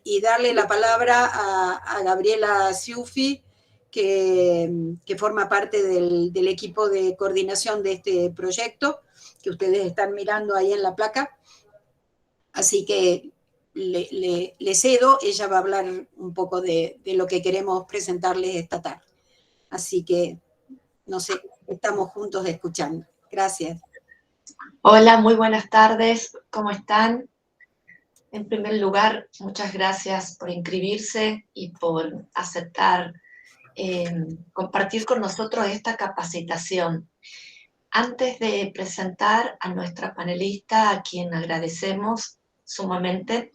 y darle la palabra a Gabriela Ciuffi, que forma parte del equipo de coordinación de este proyecto, que ustedes están mirando ahí en la placa. Así que le cedo, ella va a hablar un poco de lo que queremos presentarles esta tarde. Así que, no sé, estamos juntos escuchando. Gracias. Hola, muy buenas tardes, ¿cómo están? En primer lugar, muchas gracias por inscribirse y por aceptar compartir con nosotros esta capacitación. Antes de presentar a nuestra panelista, a quien agradecemos sumamente,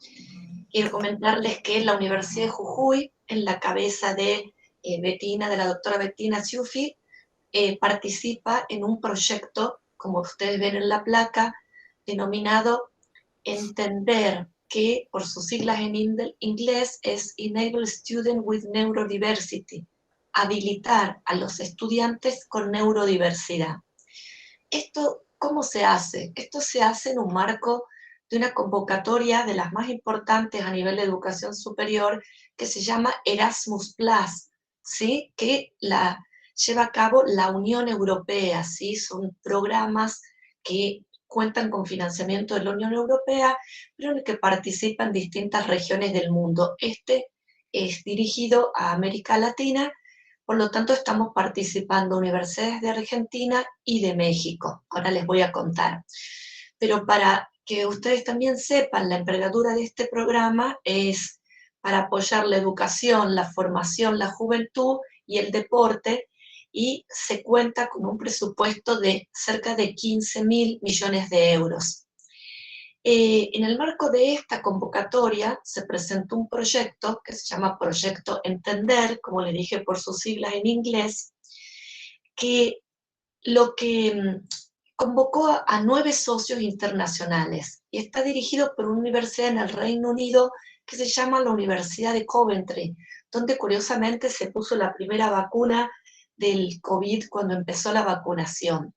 quiero comentarles que la Universidad de Jujuy, en la cabeza de de la doctora Bettina Ciuffi, participa en un proyecto, como ustedes ven en la placa, denominado Entender, que por sus siglas en inglés es Enable Students with Neurodiversity, habilitar a los estudiantes con neurodiversidad. ¿Esto cómo se hace? Esto se hace en un marco de una convocatoria de las más importantes a nivel de educación superior que se llama Erasmus Plus, ¿sí? Que la lleva a cabo la Unión Europea, ¿sí? Son programas que cuentan con financiamiento de la Unión Europea, pero en el que participan distintas regiones del mundo. Este es dirigido a América Latina, por lo tanto estamos participando universidades de Argentina y de México. Ahora les voy a contar. Pero para que ustedes también sepan, la envergadura de este programa es para apoyar la educación, la formación, la juventud y el deporte, y se cuenta con un presupuesto de cerca de 15.000 millones de euros. En el marco de esta convocatoria se presentó un proyecto que se llama Proyecto Entender, como le dije por sus siglas en inglés, que lo que convocó a 9 socios internacionales y está dirigido por una universidad en el Reino Unido que se llama la Universidad de Coventry, donde curiosamente se puso la primera vacuna del COVID cuando empezó la vacunación.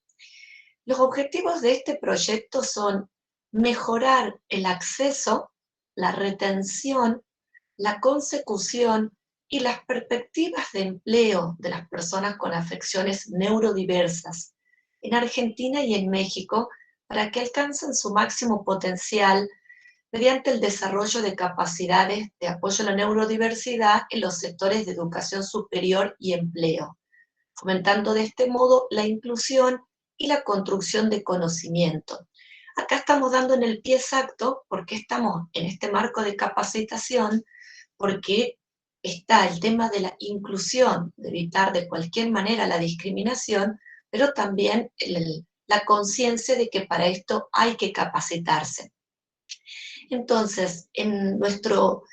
Los objetivos de este proyecto son mejorar el acceso, la retención, la consecución y las perspectivas de empleo de las personas con afecciones neurodiversas en Argentina y en México para que alcancen su máximo potencial mediante el desarrollo de capacidades de apoyo a la neurodiversidad en los sectores de educación superior y empleo, fomentando de este modo la inclusión y la construcción de conocimiento. Acá estamos dando en el pie exacto porque estamos en este marco de capacitación, porque está el tema de la inclusión, de evitar de cualquier manera la discriminación, pero también la conciencia de que para esto hay que capacitarse. Entonces, en nuestro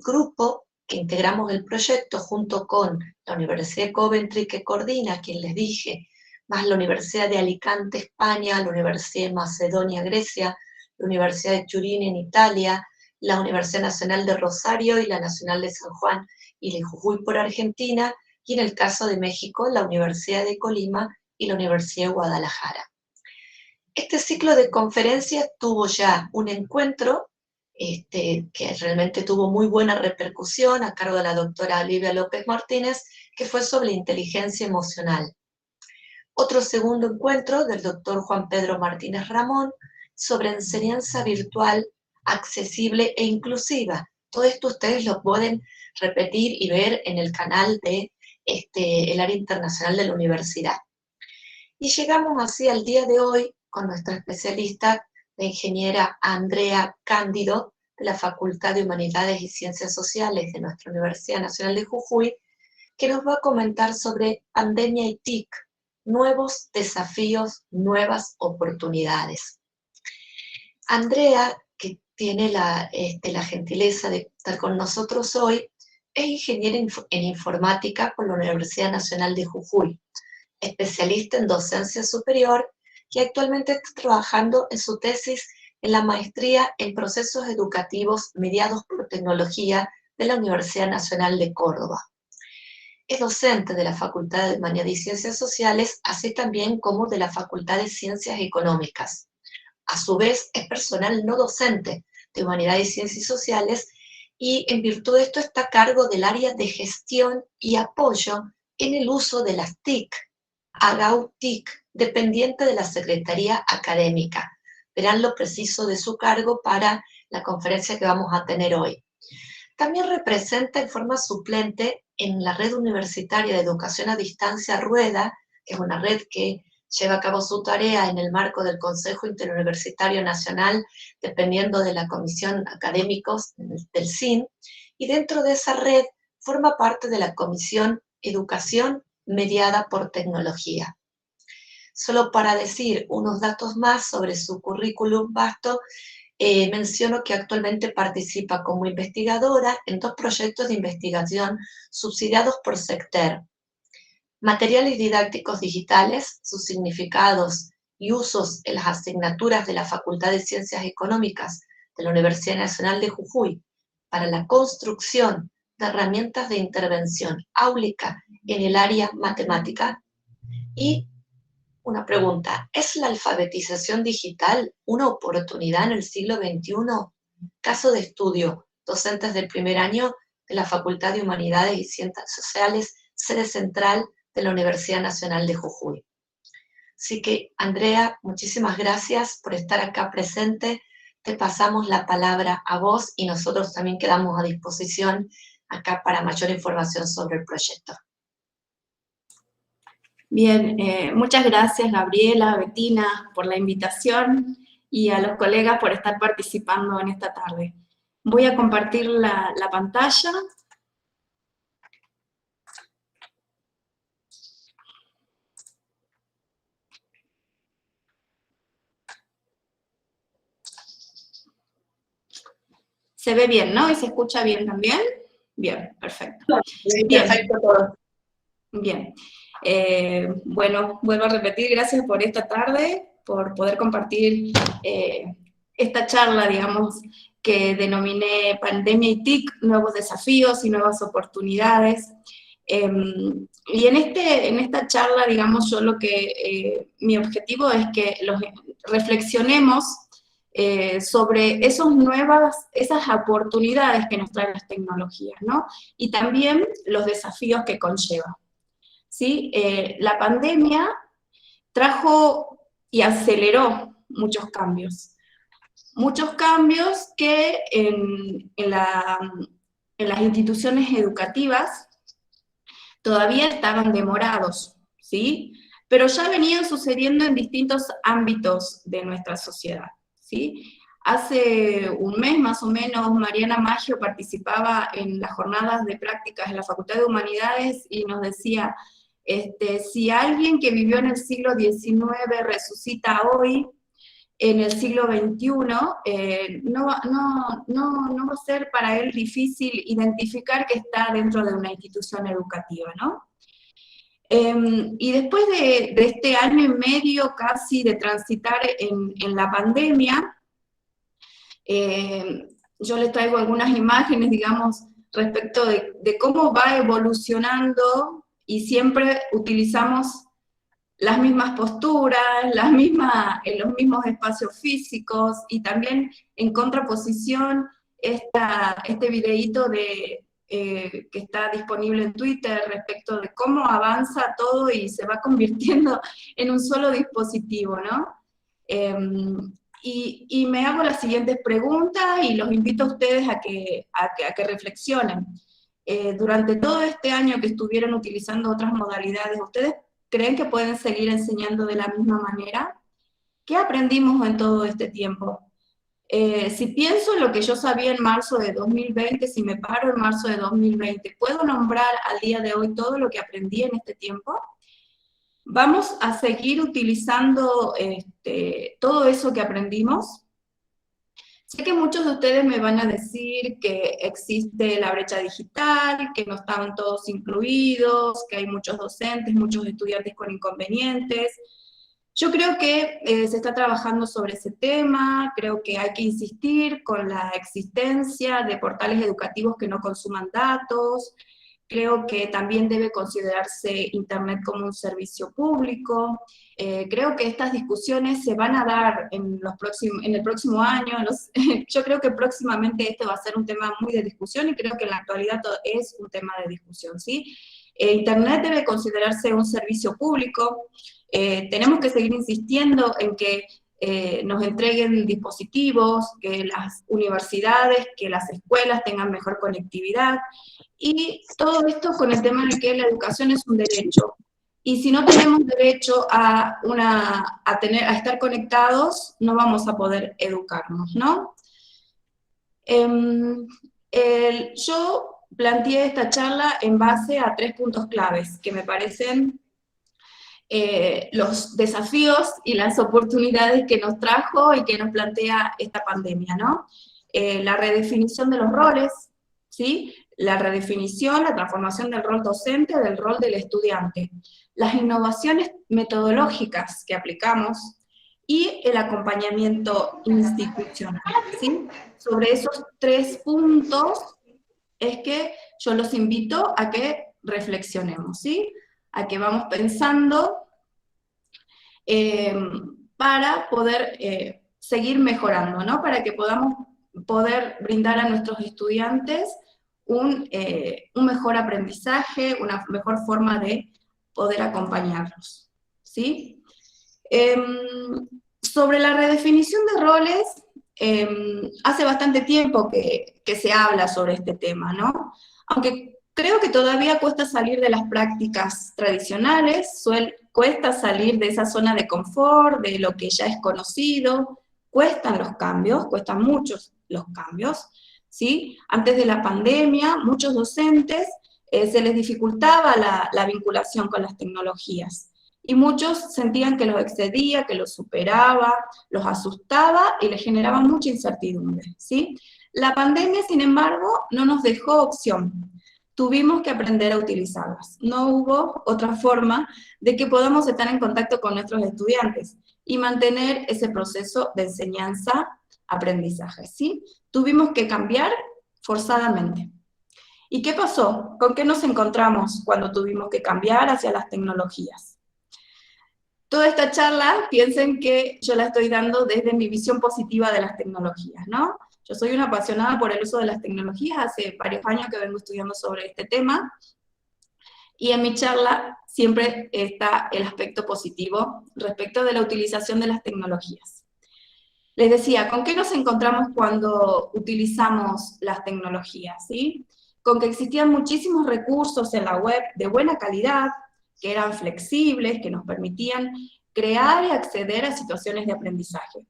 grupo que integramos el proyecto junto con la Universidad de Coventry que coordina, quien les dije, más la Universidad de Alicante, España, la Universidad de Macedonia, Grecia, la Universidad de Turín en Italia, la Universidad Nacional de Rosario y la Nacional de San Juan y de Jujuy por Argentina, y en el caso de México, la Universidad de Colima y la Universidad de Guadalajara. Este ciclo de conferencias tuvo ya un encuentro que realmente tuvo muy buena repercusión a cargo de la doctora Olivia López Martínez, que fue sobre inteligencia emocional. Otro segundo encuentro del doctor Juan Pedro Martínez Ramón sobre enseñanza virtual accesible e inclusiva. Todo esto ustedes lo pueden repetir y ver en el canal de el área internacional de la universidad. Y llegamos así al día de hoy con nuestra especialista, la ingeniera Andrea Cándido, de la Facultad de Humanidades y Ciencias Sociales de nuestra Universidad Nacional de Jujuy, que nos va a comentar sobre pandemia y TIC, nuevos desafíos, nuevas oportunidades. Andrea, que tiene la gentileza de estar con nosotros hoy, es ingeniera en informática por la Universidad Nacional de Jujuy, especialista en docencia superior, y actualmente está trabajando en su tesis en la maestría en procesos educativos mediados por tecnología de la Universidad Nacional de Córdoba. Es docente de la Facultad de Humanidades y Ciencias Sociales, así también como de la Facultad de Ciencias Económicas. A su vez, es personal no docente de Humanidades y Ciencias Sociales y en virtud de esto está a cargo del área de gestión y apoyo en el uso de las TIC, AGAU-TIC, dependiente de la Secretaría Académica. Verán lo preciso de su cargo para la conferencia que vamos a tener hoy. También representa en forma suplente en la Red Universitaria de Educación a Distancia RUEDA, que es una red que lleva a cabo su tarea en el marco del Consejo Interuniversitario Nacional, dependiendo de la Comisión Académicos del CIN, y dentro de esa red forma parte de la Comisión Educación mediada por tecnología. Solo para decir unos datos más sobre su currículum vasto, menciono que actualmente participa como investigadora en 2 proyectos de investigación subsidiados por SECTER. Materiales didácticos digitales, sus significados y usos en las asignaturas de la Facultad de Ciencias Económicas de la Universidad Nacional de Jujuy para la construcción de herramientas de intervención áulica en el área matemática. Y una pregunta, ¿es la alfabetización digital una oportunidad en el siglo XXI? Caso de estudio, docentes del primer año de la Facultad de Humanidades y Ciencias Sociales, sede central de la Universidad Nacional de Jujuy. Así que, Andrea, muchísimas gracias por estar acá presente. Te pasamos la palabra a vos y nosotros también quedamos a disposición acá para mayor información sobre el proyecto. Bien, muchas gracias Gabriela, Bettina, por la invitación y a los colegas por estar participando en esta tarde. Voy a compartir la pantalla. ¿Se ve bien, no? ¿Y se escucha bien también? Bien, perfecto. Bien, perfecto todo. Bien. Bueno, vuelvo a repetir, gracias por esta tarde, por poder compartir esta charla, digamos, que denominé Pandemia y TIC, nuevos desafíos y nuevas oportunidades. Y en esta charla, digamos, yo mi objetivo es que reflexionemos sobre esas oportunidades que nos traen las tecnologías, ¿no? Y también los desafíos que conlleva. ¿Sí? La pandemia trajo y aceleró muchos cambios que en las instituciones educativas todavía estaban demorados, ¿sí? Pero ya venían sucediendo en distintos ámbitos de nuestra sociedad, ¿sí? Hace un mes más o menos Mariana Maggio participaba en las jornadas de prácticas en la Facultad de Humanidades y nos decía, si alguien que vivió en el siglo XIX resucita hoy, en el siglo XXI, no va a ser para él difícil identificar que está dentro de una institución educativa, ¿no? Y después de este año y medio casi de transitar en la pandemia, yo les traigo algunas imágenes, digamos, respecto de cómo va evolucionando y siempre utilizamos las mismas posturas, los mismos espacios físicos, y también en contraposición este videíto que está disponible en Twitter respecto de cómo avanza todo y se va convirtiendo en un solo dispositivo, ¿no? Y me hago las siguientes preguntas y los invito a ustedes a que reflexionen. Durante todo este año que estuvieron utilizando otras modalidades, ¿ustedes creen que pueden seguir enseñando de la misma manera? ¿Qué aprendimos en todo este tiempo? Si pienso en lo que yo sabía en marzo de 2020, si me paro en marzo de 2020, ¿puedo nombrar al día de hoy todo lo que aprendí en este tiempo? ¿Vamos a seguir utilizando todo eso que aprendimos? Sé que muchos de ustedes me van a decir que existe la brecha digital, que no están todos incluidos, que hay muchos docentes, muchos estudiantes con inconvenientes. Yo creo que se está trabajando sobre ese tema, creo que hay que insistir con la existencia de portales educativos que no consuman datos, creo que también debe considerarse Internet como un servicio público. Creo que estas discusiones se van a dar en el próximo año. Yo creo que próximamente este va a ser un tema muy de discusión, y creo que en la actualidad es un tema de discusión, ¿sí? Internet debe considerarse un servicio público. Tenemos que seguir insistiendo en que nos entreguen dispositivos, que las universidades, que las escuelas tengan mejor conectividad, y todo esto con el tema de que la educación es un derecho. Y si no tenemos derecho a estar conectados, no vamos a poder educarnos, ¿no? Yo planteé esta charla en base a 3 puntos claves que me parecen los desafíos y las oportunidades que nos trajo y que nos plantea esta pandemia, ¿no? La redefinición de los roles, ¿sí? La redefinición, la transformación del rol docente, del rol del estudiante, las innovaciones metodológicas que aplicamos y el acompañamiento institucional, ¿sí? Sobre esos 3 puntos es que yo los invito a que reflexionemos, ¿sí? A que vamos pensando para poder seguir mejorando, ¿no? Para que podamos poder brindar a nuestros estudiantes un mejor aprendizaje, una mejor forma de poder acompañarlos, ¿sí? Sobre la redefinición de roles, hace bastante tiempo que se habla sobre este tema, ¿no? Aunque creo que todavía cuesta salir de las prácticas tradicionales, cuesta salir de esa zona de confort, de lo que ya es conocido, cuestan los cambios, cuestan muchos los cambios, ¿sí? Antes de la pandemia, muchos docentes se les dificultaba la vinculación con las tecnologías, y muchos sentían que los excedía, que los superaba, los asustaba y les generaba mucha incertidumbre, ¿sí? La pandemia, sin embargo, no nos dejó opción. Tuvimos que aprender a utilizarlas. No hubo otra forma de que podamos estar en contacto con nuestros estudiantes y mantener ese proceso de enseñanza-aprendizaje, ¿sí? Tuvimos que cambiar forzadamente. ¿Y qué pasó? ¿Con qué nos encontramos cuando tuvimos que cambiar hacia las tecnologías? Toda esta charla, piensen que yo la estoy dando desde mi visión positiva de las tecnologías, ¿no? Yo soy una apasionada por el uso de las tecnologías, hace varios años que vengo estudiando sobre este tema, y en mi charla siempre está el aspecto positivo respecto de la utilización de las tecnologías. Les decía, ¿con qué nos encontramos cuando utilizamos las tecnologías? ¿Sí? Con que existían muchísimos recursos en la web de buena calidad, que eran flexibles, que nos permitían crear y acceder a situaciones de aprendizaje,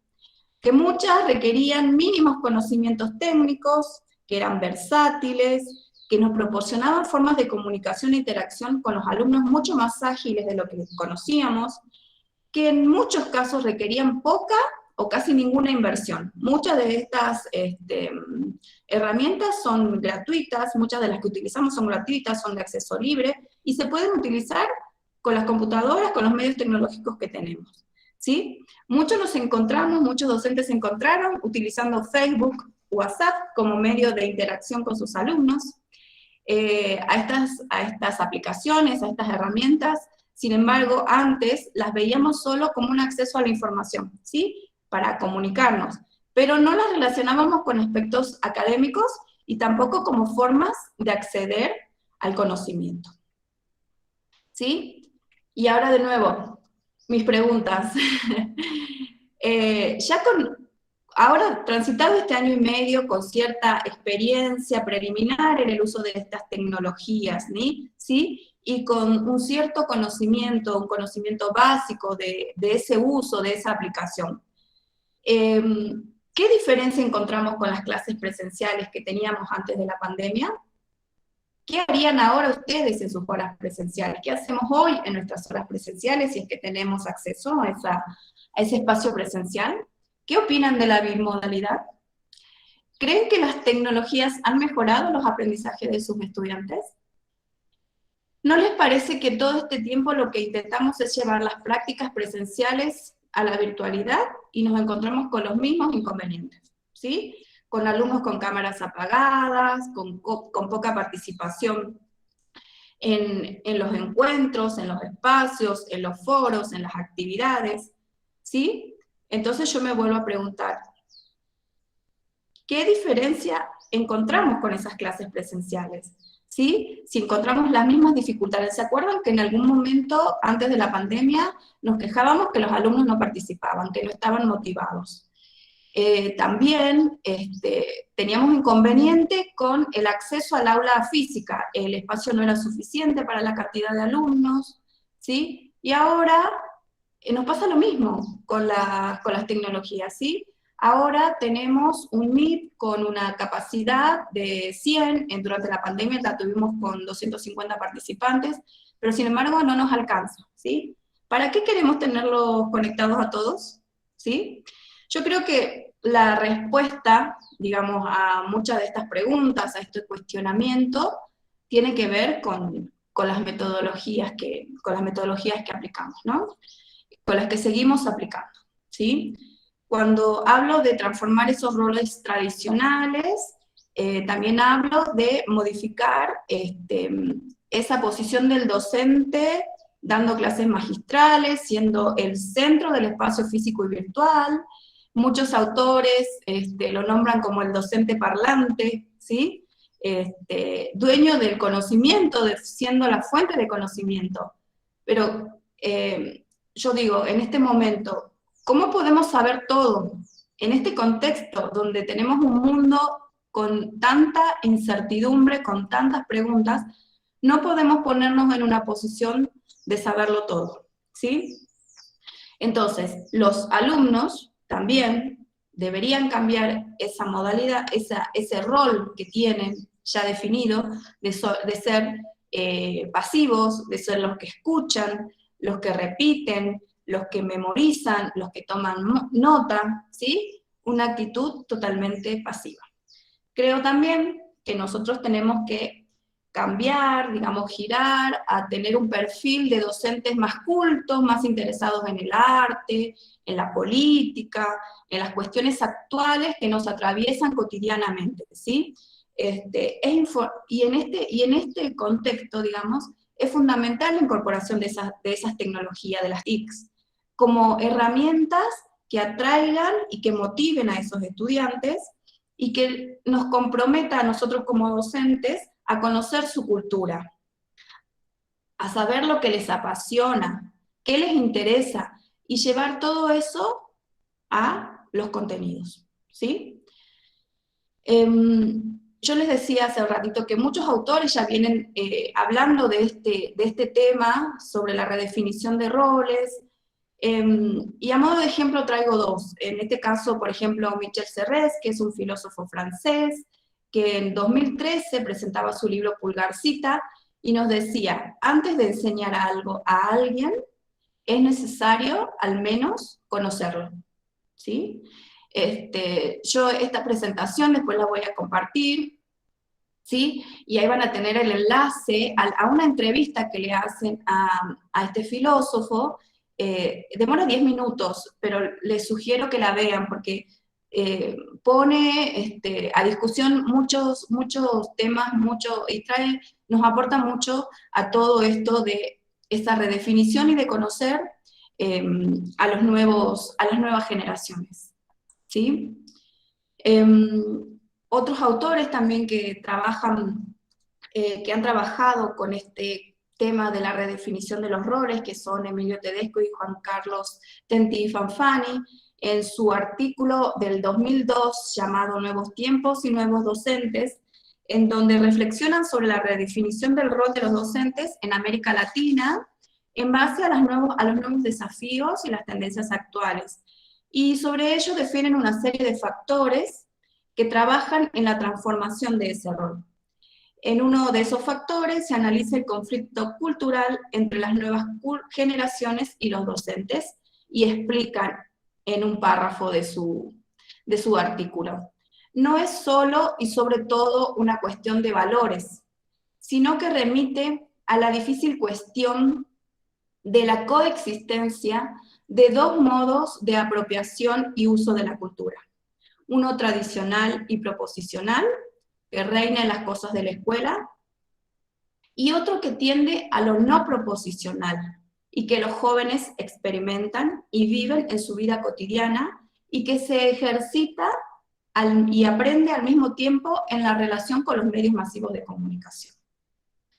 que muchas requerían mínimos conocimientos técnicos, que eran versátiles, que nos proporcionaban formas de comunicación e interacción con los alumnos mucho más ágiles de lo que conocíamos, que en muchos casos requerían poca o casi ninguna inversión. Muchas de estas herramientas son gratuitas, muchas de las que utilizamos son gratuitas, son de acceso libre, y se pueden utilizar con las computadoras, con los medios tecnológicos que tenemos, ¿sí? Muchos docentes se encontraron utilizando Facebook, WhatsApp como medio de interacción con sus alumnos, a estas aplicaciones, a estas herramientas. Sin embargo, antes las veíamos solo como un acceso a la información, ¿sí? Para comunicarnos, pero no las relacionábamos con aspectos académicos y tampoco como formas de acceder al conocimiento, ¿sí? Y ahora de nuevo, mis preguntas. Ahora, transitado este año y medio con cierta experiencia preliminar en el uso de estas tecnologías, ¿sí? Y con un cierto conocimiento, un conocimiento básico de ese uso, de esa aplicación. ¿Qué diferencia encontramos con las clases presenciales que teníamos antes de la pandemia? ¿Qué harían ahora ustedes en sus horas presenciales? ¿Qué hacemos hoy en nuestras horas presenciales si es que tenemos acceso a ese espacio presencial? ¿Qué opinan de la bimodalidad? ¿Creen que las tecnologías han mejorado los aprendizajes de sus estudiantes? ¿No les parece que todo este tiempo lo que intentamos es llevar las prácticas presenciales a la virtualidad y nos encontramos con los mismos inconvenientes, ¿sí? Con alumnos con cámaras apagadas, con poca participación en los encuentros, en los espacios, en los foros, en las actividades, ¿sí? Entonces yo me vuelvo a preguntar, ¿qué diferencia encontramos con esas clases presenciales? ¿Sí? Si encontramos las mismas dificultades. ¿Se acuerdan que en algún momento, antes de la pandemia, nos quejábamos que los alumnos no participaban, que no estaban motivados? También teníamos inconveniente con el acceso al aula física, el espacio no era suficiente para la cantidad de alumnos, ¿sí? Y ahora nos pasa lo mismo con las tecnologías, ¿sí? Ahora tenemos un MIP con una capacidad de 100, durante la pandemia la tuvimos con 250 participantes, pero sin embargo no nos alcanza, ¿sí? ¿Para qué queremos tenerlos conectados a todos? ¿Sí? Yo creo que la respuesta, digamos, a muchas de estas preguntas, a este cuestionamiento, tiene que ver con las metodologías que aplicamos, ¿no? Con las que seguimos aplicando, ¿sí? Cuando hablo de transformar esos roles tradicionales, también hablo de modificar esa posición del docente dando clases magistrales, siendo el centro del espacio físico y virtual. Muchos autores lo nombran como el docente parlante, ¿sí? Dueño del conocimiento, siendo la fuente de conocimiento. Pero yo digo, en este momento, ¿cómo podemos saber todo? En este contexto donde tenemos un mundo con tanta incertidumbre, con tantas preguntas, no podemos ponernos en una posición de saberlo todo, ¿sí? Entonces, los alumnos también deberían cambiar esa modalidad, ese rol que tienen ya definido de ser pasivos, de ser los que escuchan, los que repiten, los que memorizan, los que toman nota, ¿sí? Una actitud totalmente pasiva. Creo también que nosotros tenemos que cambiar, digamos, girar, a tener un perfil de docentes más cultos, más interesados en el arte, en la política, en las cuestiones actuales que nos atraviesan cotidianamente, ¿sí? Y en este contexto, digamos, es fundamental la incorporación de esas tecnologías, de las TICs, como herramientas que atraigan y que motiven a esos estudiantes y que nos comprometa a nosotros como docentes a conocer su cultura, a saber lo que les apasiona, qué les interesa, y llevar todo eso a los contenidos, ¿sí? Yo les decía hace un ratito que muchos autores ya vienen hablando de este tema sobre la redefinición de roles, y a modo de ejemplo traigo dos. En este caso, por ejemplo, Michel Serres, que es un filósofo francés, que en 2013 presentaba su libro Pulgarcita, y nos decía, antes de enseñar algo a alguien, es necesario al menos conocerlo, ¿sí? Yo esta presentación después la voy a compartir, ¿sí? Y ahí van a tener el enlace a una entrevista que le hacen a este filósofo. Demora 10 minutos, pero les sugiero que la vean porque pone a discusión muchos temas, y nos aporta mucho a todo esto de esa redefinición y de conocer a las nuevas generaciones, ¿sí? Otros autores también que han trabajado con este tema de la redefinición de los roles, que son Emilio Tedesco y Juan Carlos Tenti Fanfani, en su artículo del 2002 llamado Nuevos tiempos y nuevos docentes, en donde reflexionan sobre la redefinición del rol de los docentes en América Latina, en base a los nuevos desafíos y las tendencias actuales. Y sobre ello definen una serie de factores que trabajan en la transformación de ese rol. En uno de esos factores se analiza el conflicto cultural entre las nuevas generaciones y los docentes, y explican en un párrafo de su artículo. No es solo y sobre todo una cuestión de valores, sino que remite a la difícil cuestión de la coexistencia de dos modos de apropiación y uso de la cultura. Uno tradicional y proposicional, que reina en las cosas de la escuela, y otro que tiende a lo no proposicional, y que los jóvenes experimentan y viven en su vida cotidiana, y que se ejercita y aprende al mismo tiempo en la relación con los medios masivos de comunicación.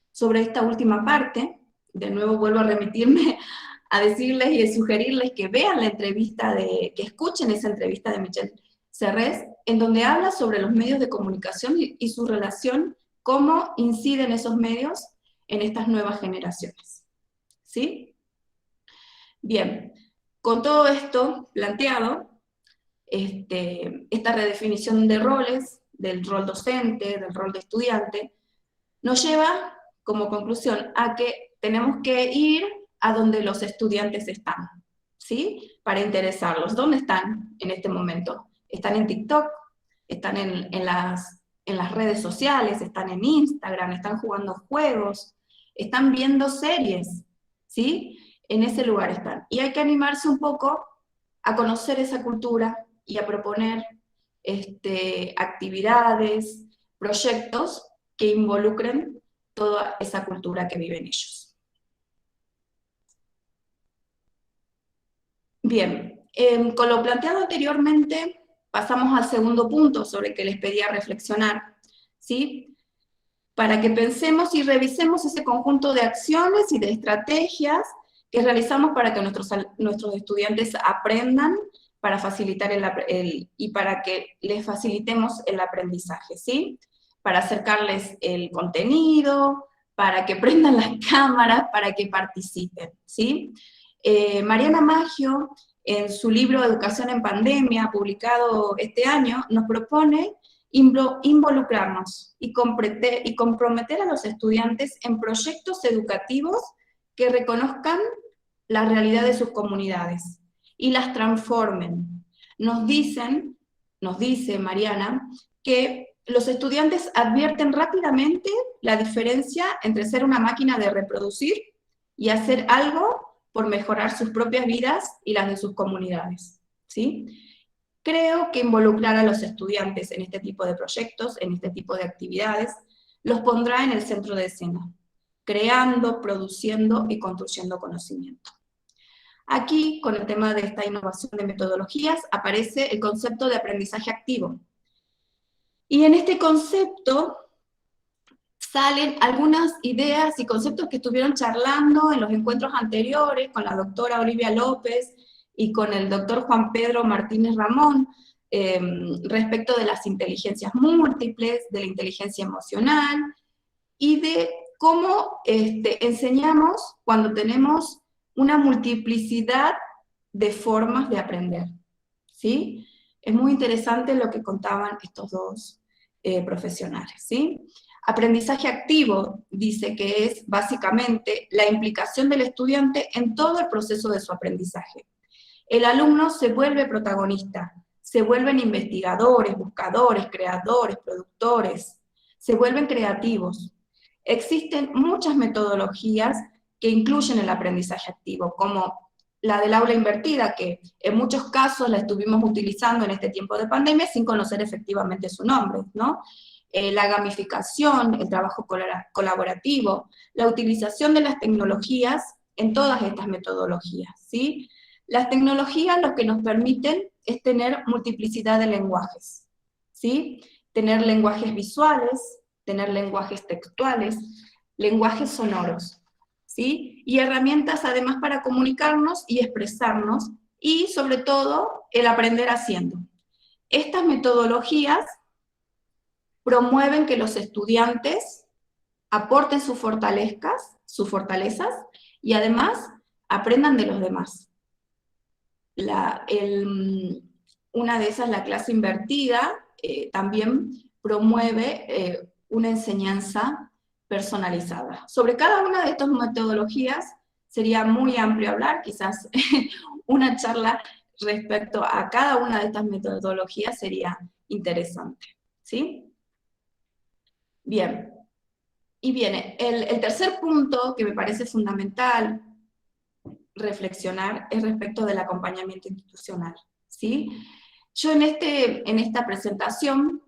Sobre esta última parte, de nuevo vuelvo a remitirme a decirles y a sugerirles que vean la entrevista, que escuchen esa entrevista de Michel Serres, en donde habla sobre los medios de comunicación y su relación, cómo inciden esos medios en estas nuevas generaciones. ¿Sí? Bien, con todo esto planteado, esta redefinición de roles, del rol docente, del rol de estudiante, nos lleva como conclusión a que tenemos que ir a donde los estudiantes están, ¿sí? Para interesarlos. ¿Dónde están en este momento? ¿Están en TikTok? ¿Están en las redes sociales? ¿Están en Instagram? ¿Están jugando juegos? ¿Están viendo series? ¿Sí? En ese lugar están. Y hay que animarse un poco a conocer esa cultura y a proponer actividades, proyectos que involucren toda esa cultura que viven ellos. Bien, con lo planteado anteriormente, pasamos al segundo punto sobre el que les pedía reflexionar, ¿sí? Para que pensemos y revisemos ese conjunto de acciones y de estrategias que realizamos para que nuestros estudiantes aprendan, para facilitar y para que les facilitemos el aprendizaje, ¿sí? Para acercarles el contenido, para que prendan las cámaras, para que participen, ¿sí? Mariana Maggio, en su libro Educación en Pandemia, publicado este año, nos propone involucrarnos y comprometer a los estudiantes en proyectos educativos que reconozcan la realidad de sus comunidades y las transformen. Nos dice Mariana, que los estudiantes advierten rápidamente la diferencia entre ser una máquina de reproducir y hacer algo por mejorar sus propias vidas y las de sus comunidades, ¿sí? Creo que involucrar a los estudiantes en este tipo de proyectos, en este tipo de actividades, los pondrá en el centro de escena, creando, produciendo y construyendo conocimiento. Aquí, con el tema de esta innovación de metodologías, aparece el concepto de aprendizaje activo. Y en este concepto salen algunas ideas y conceptos que estuvieron charlando en los encuentros anteriores con la doctora Olivia López y con el doctor Juan Pedro Martínez Ramón, respecto de las inteligencias múltiples, de la inteligencia emocional, y de cómo enseñamos cuando tenemos una multiplicidad de formas de aprender, ¿sí? Es muy interesante lo que contaban estos dos profesionales, ¿sí? Aprendizaje activo dice que es básicamente la implicación del estudiante en todo el proceso de su aprendizaje. El alumno se vuelve protagonista, se vuelven investigadores, buscadores, creadores, productores, se vuelven creativos. Existen muchas metodologías que incluyen el aprendizaje activo, como la del aula invertida, que en muchos casos la estuvimos utilizando en este tiempo de pandemia sin conocer efectivamente su nombre, ¿no? La gamificación, el trabajo colaborativo, la utilización de las tecnologías en todas estas metodologías, ¿sí? Las tecnologías lo que nos permiten es tener multiplicidad de lenguajes, ¿sí? Tener lenguajes visuales, tener lenguajes textuales, lenguajes sonoros, ¿sí? Y herramientas además para comunicarnos y expresarnos, y sobre todo el aprender haciendo. Estas metodologías promueven que los estudiantes aporten sus fortalezas, y además aprendan de los demás. Una de esas, la clase invertida, también promueve una enseñanza personalizada. Sobre cada una de estas metodologías sería muy amplio hablar, quizás una charla respecto a cada una de estas metodologías sería interesante, ¿sí? Bien, y viene el tercer punto que me parece fundamental reflexionar es respecto del acompañamiento institucional, ¿sí? Yo en esta presentación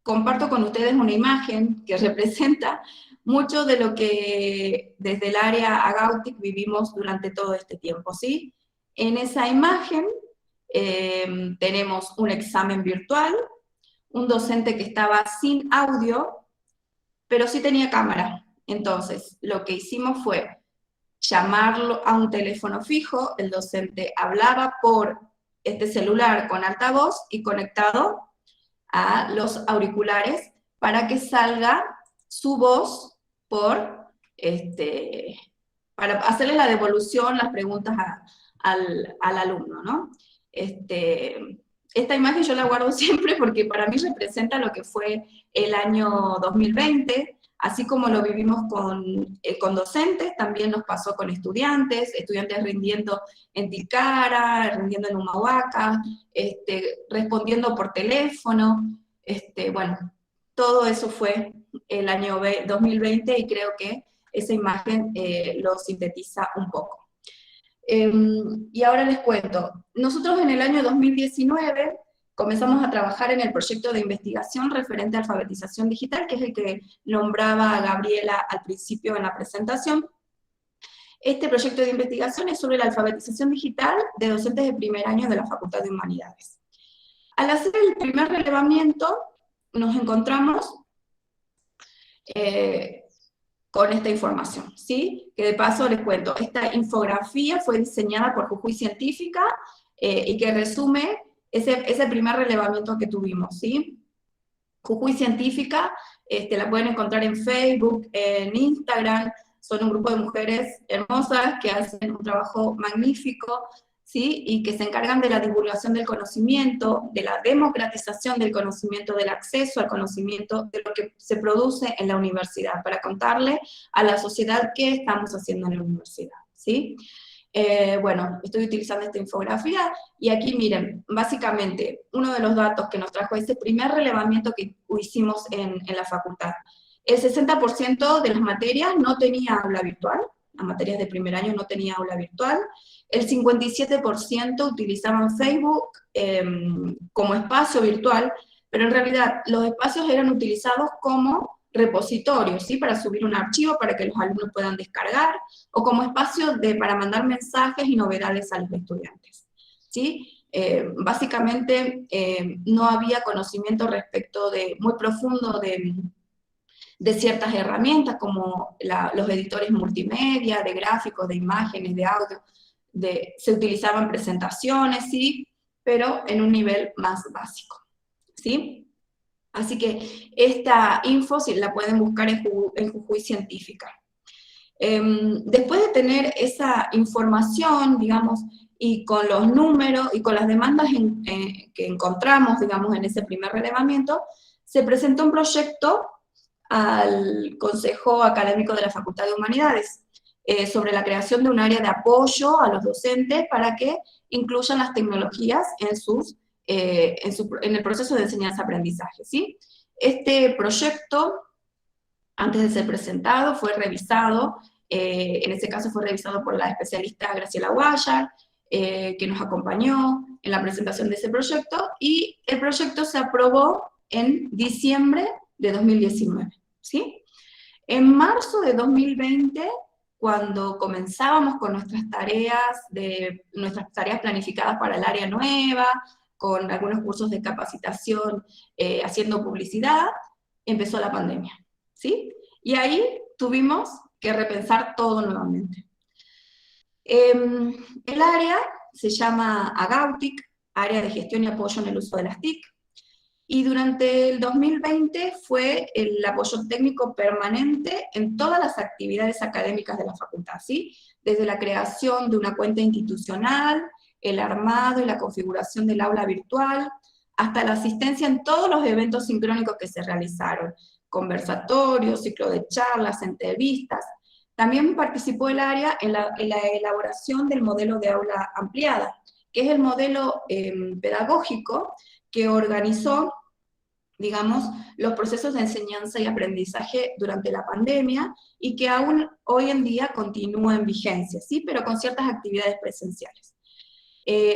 comparto con ustedes una imagen que representa mucho de lo que desde el área Agautic vivimos durante todo este tiempo, ¿sí? En esa imagen tenemos un examen virtual, un docente que estaba sin audio, pero sí tenía cámara. Entonces, lo que hicimos fue llamarlo a un teléfono fijo, el docente hablaba por este celular con altavoz y conectado a los auriculares para que salga su voz para hacerle la devolución, las preguntas al alumno, ¿no? Esta imagen yo la guardo siempre porque para mí representa lo que fue el año 2020, así como lo vivimos con docentes, también nos pasó con estudiantes rindiendo en Tilcara, rindiendo en Humahuaca, respondiendo por teléfono, bueno, todo eso fue el año 2020 y creo que esa imagen lo sintetiza un poco. Y ahora les cuento, nosotros en el año 2019 comenzamos a trabajar en el proyecto de investigación referente a alfabetización digital, que es el que nombraba Gabriela al principio en la presentación. Este proyecto de investigación es sobre la alfabetización digital de docentes de primer año de la Facultad de Humanidades. Al hacer el primer relevamiento, nos encontramos con esta información, ¿sí? Que de paso les cuento, esta infografía fue diseñada por Jujuy Científica y que resume ese primer relevamiento que tuvimos, ¿sí? Jujuy Científica, la pueden encontrar en Facebook, en Instagram, son un grupo de mujeres hermosas que hacen un trabajo magnífico, ¿sí? Y que se encargan de la divulgación del conocimiento, de la democratización del conocimiento, del acceso al conocimiento, de lo que se produce en la universidad, para contarle a la sociedad qué estamos haciendo en la universidad, ¿sí? Bueno, estoy utilizando esta infografía, y aquí miren, básicamente, uno de los datos que nos trajo ese primer relevamiento que hicimos en la facultad. El 60% de las materias no tenía aula virtual, las materias de primer año no tenía aula virtual, el 57% utilizaban Facebook como espacio virtual, pero en realidad los espacios eran utilizados como repositorios, ¿sí? Para subir un archivo para que los alumnos puedan descargar, o como espacio para mandar mensajes y novedades a los estudiantes, ¿sí? Básicamente no había conocimiento muy profundo de ciertas herramientas como los editores multimedia, de gráficos, de imágenes, de audio, se utilizaban presentaciones, ¿sí? Pero en un nivel más básico, ¿sí? Así que esta info la pueden buscar en Jujuy Científica. Después de tener esa información, digamos, y con los números y con las demandas que encontramos, digamos, en ese primer relevamiento, se presentó un proyecto al Consejo Académico de la Facultad de Humanidades sobre la creación de un área de apoyo a los docentes para que incluyan las tecnologías en el proceso de enseñanza-aprendizaje, ¿sí? Este proyecto, antes de ser presentado, fue revisado, en este caso fue revisado por la especialista Graciela Guayar, que nos acompañó en la presentación de ese proyecto, y el proyecto se aprobó en diciembre de 2019, ¿sí? En marzo de 2020, cuando comenzábamos con nuestras tareas planificadas para el área nueva, con algunos cursos de capacitación, haciendo publicidad, empezó la pandemia, ¿sí? Y ahí tuvimos que repensar todo nuevamente. El área se llama Agautic, Área de Gestión y Apoyo en el Uso de las TIC, y durante el 2020 fue el apoyo técnico permanente en todas las actividades académicas de la facultad, ¿sí? Desde la creación de una cuenta institucional, el armado y la configuración del aula virtual, hasta la asistencia en todos los eventos sincrónicos que se realizaron, conversatorios, ciclo de charlas, entrevistas. También participó el área en la elaboración del modelo de aula ampliada, que es el modelo pedagógico que organizó, digamos, los procesos de enseñanza y aprendizaje durante la pandemia, y que aún hoy en día continúa en vigencia, ¿sí? Pero con ciertas actividades presenciales.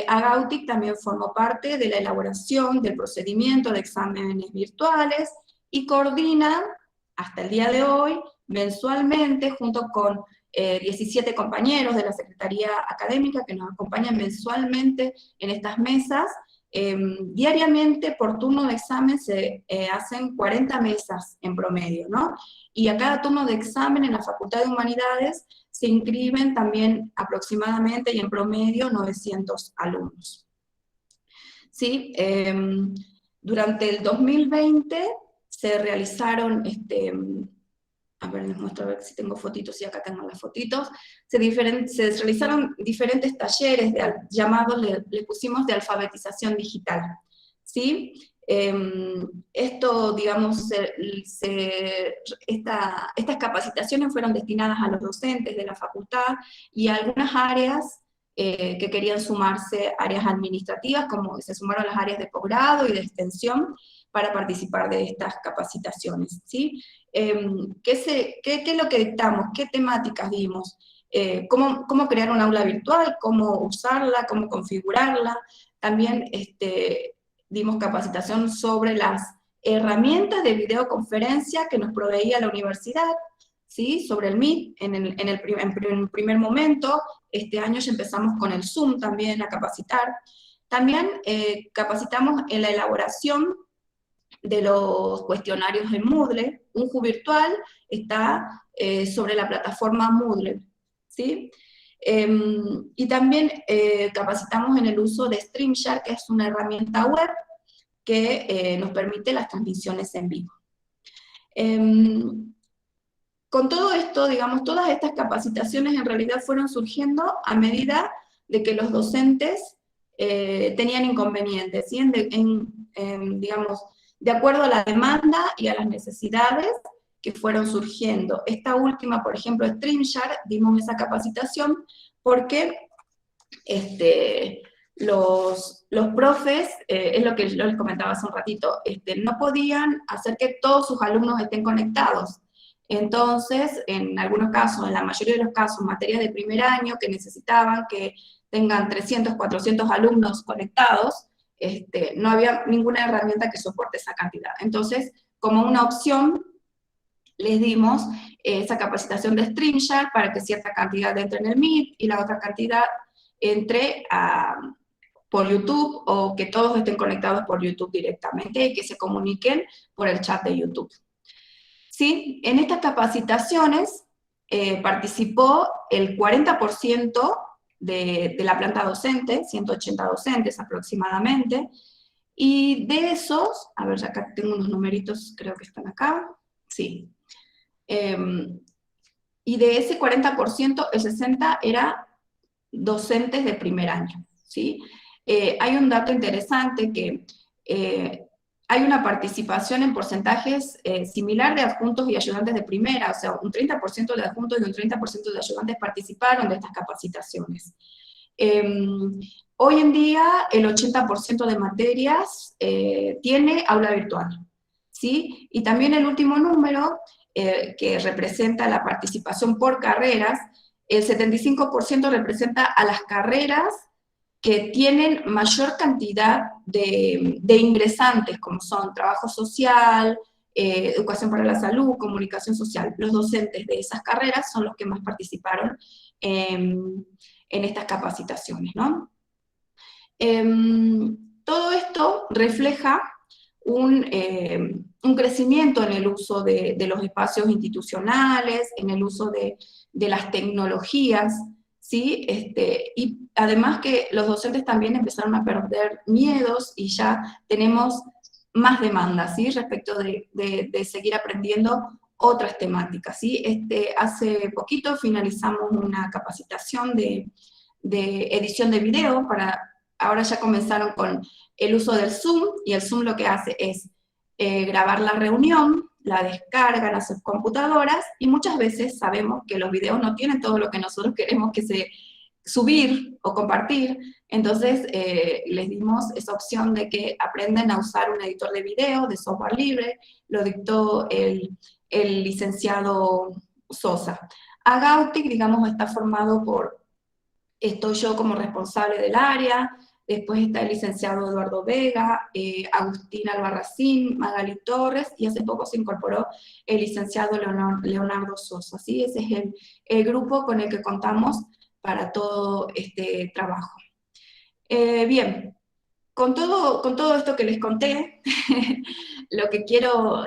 Agautic también formó parte de la elaboración del procedimiento de exámenes virtuales, y coordina, hasta el día de hoy, mensualmente, junto con 17 compañeros de la Secretaría Académica que nos acompañan mensualmente en estas mesas. Diariamente, por turno de examen, se hacen 40 mesas en promedio, ¿no? Y a cada turno de examen en la Facultad de Humanidades se inscriben también aproximadamente y en promedio 900 alumnos. ¿Sí? Durante el 2020 se realizaron, a ver, les muestro a ver si tengo fotitos, y acá tengo las fotitos, se realizaron diferentes talleres llamados, le pusimos de alfabetización digital, ¿sí? Esto, digamos, estas capacitaciones fueron destinadas a los docentes de la facultad y a algunas áreas que querían sumarse, áreas administrativas, como se sumaron las áreas de posgrado y de extensión para participar de estas capacitaciones, ¿sí? ¿Qué es lo que dictamos? ¿Qué temáticas dimos? ¿Cómo crear un aula virtual? ¿Cómo usarla? ¿Cómo configurarla? También dimos capacitación sobre las herramientas de videoconferencia que nos proveía la universidad, ¿sí? Sobre el Meet, en primer momento. Este año ya empezamos con el Zoom también a capacitar. También capacitamos en la elaboración de los cuestionarios en Moodle. UNJU Virtual está sobre la plataforma Moodle, ¿sí? Y también capacitamos en el uso de StreamYard, que es una herramienta web que nos permite las transmisiones en vivo. Con todo esto, digamos, todas estas capacitaciones en realidad fueron surgiendo a medida de que los docentes tenían inconvenientes, ¿sí? Digamos, de acuerdo a la demanda y a las necesidades que fueron surgiendo. Esta última, por ejemplo, StreamYard, dimos esa capacitación porque los profes, es lo que yo les comentaba hace un ratito, no podían hacer que todos sus alumnos estén conectados. Entonces, en algunos casos, en la mayoría de los casos, materias de primer año que necesitaban que tengan 300, 400 alumnos conectados, no había ninguna herramienta que soporte esa cantidad. Entonces, como una opción, les dimos esa capacitación de StreamYard para que cierta cantidad entre en el Meet y la otra cantidad entre por YouTube, o que todos estén conectados por YouTube directamente y que se comuniquen por el chat de YouTube. ¿Sí? En estas capacitaciones participó el 40% de la planta docente, 180 docentes aproximadamente, y de esos, a ver, acá tengo unos numeritos, creo que están acá, sí. Y de ese 40%, el 60% era docentes de primer año, ¿sí? Hay un dato interesante que hay una participación en porcentajes similar de adjuntos y ayudantes de primera, o sea, un 30% de adjuntos y un 30% de ayudantes participaron de estas capacitaciones. Hoy en día, el 80% de materias tiene aula virtual, ¿sí? Y también el último número, que representa la participación por carreras, el 75% representa a las carreras que tienen mayor cantidad de ingresantes, como son trabajo social, educación para la salud, comunicación social. Los docentes de esas carreras son los que más participaron en estas capacitaciones, ¿no? Todo esto refleja un crecimiento en el uso de los espacios institucionales, en el uso de las tecnologías, ¿sí? Y además que los docentes también empezaron a perder miedos y ya tenemos más demandas, ¿sí? Respecto de seguir aprendiendo otras temáticas, ¿sí? Hace poquito finalizamos una capacitación de edición de video ahora ya comenzaron con el uso del Zoom, y el Zoom lo que hace es grabar la reunión, la descargan a sus computadoras, y muchas veces sabemos que los videos no tienen todo lo que nosotros queremos que subir o compartir, entonces les dimos esa opción de que aprenden a usar un editor de video de software libre, lo dictó el licenciado Sosa. Agautic, digamos, está formado estoy yo como responsable del área, después está el licenciado Eduardo Vega, Agustín Albarracín, Magali Torres, y hace poco se incorporó el licenciado Leonardo Sosa, ¿sí? Ese es el grupo con el que contamos para todo este trabajo. Bien, con todo esto que les conté, lo que quiero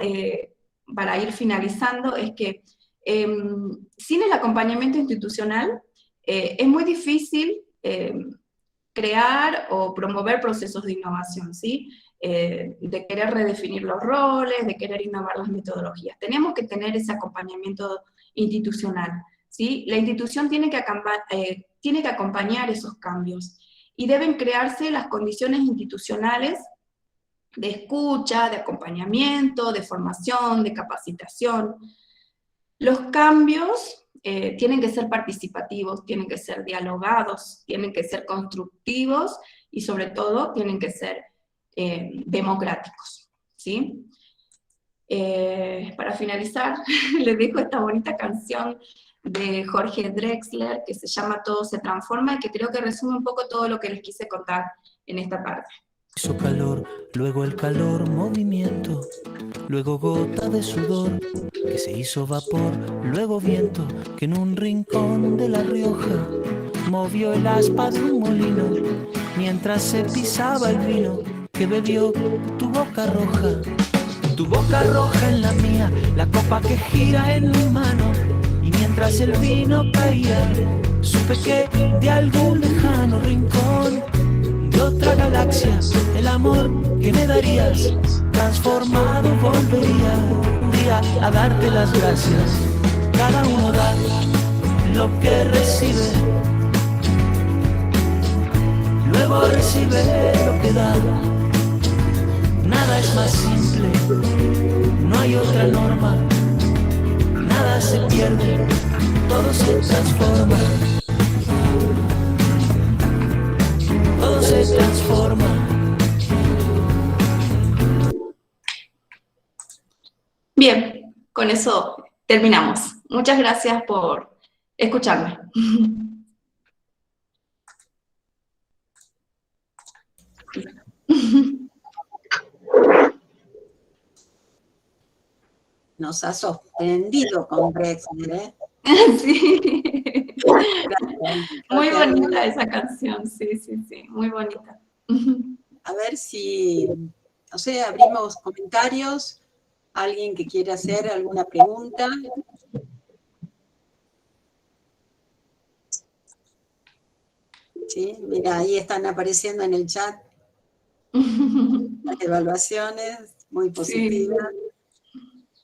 para ir finalizando es que sin el acompañamiento institucional es muy difícil crear o promover procesos de innovación, ¿sí? De querer redefinir los roles, de querer innovar las metodologías. Tenemos que tener ese acompañamiento institucional, ¿sí? La institución tiene que acompañar esos cambios y deben crearse las condiciones institucionales de escucha, de acompañamiento, de formación, de capacitación. Los cambios tienen que ser participativos, tienen que ser dialogados, tienen que ser constructivos y sobre todo tienen que ser democráticos, ¿sí? Para finalizar, les dejo esta bonita canción de Jorge Drexler que se llama Todo se transforma y que creo que resume un poco todo lo que les quise contar en esta parte. Hizo calor, luego el calor, movimiento, luego gota de sudor, que se hizo vapor, luego viento, que en un rincón de La Rioja movió el aspa de un molino, mientras se pisaba el vino que bebió tu boca roja en la mía, la copa que gira en mi mano, y mientras el vino caía, supe que de algún lejano rincón de otra galaxia, el amor que me darías, transformado volvería un día a darte las gracias. Cada uno da lo que recibe, luego recibe lo que da. Nada es más simple, no hay otra norma, nada se pierde, todo se transforma. Todo se transforma. Bien, con eso terminamos. Muchas gracias por escucharme. Nos ha sorprendido con Drexler, ¿eh? Sí. Gracias. Muy bonita esa canción, sí, muy bonita. A ver si, no sé, abrimos comentarios. ¿Alguien que quiera hacer alguna pregunta? Sí, mira, ahí están apareciendo en el chat las evaluaciones, muy positivas. Sí.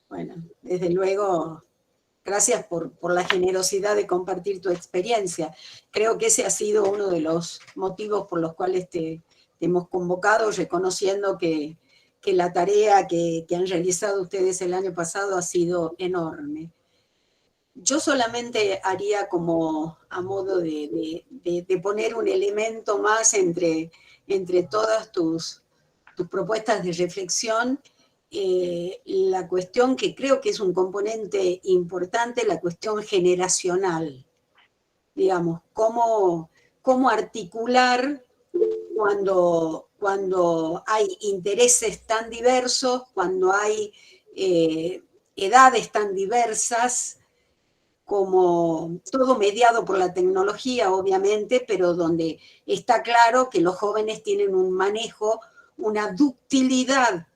Bueno, desde luego, gracias por la generosidad de compartir tu experiencia. Creo que ese ha sido uno de los motivos por los cuales te hemos convocado, reconociendo que la tarea que han realizado ustedes el año pasado ha sido enorme. Yo solamente haría como a modo de poner un elemento más entre todas tus propuestas de reflexión, la cuestión que creo que es un componente importante, la cuestión generacional. Digamos, cómo articular cuando hay intereses tan diversos, cuando hay edades tan diversas, como todo mediado por la tecnología, obviamente, pero donde está claro que los jóvenes tienen un manejo, una ductilidad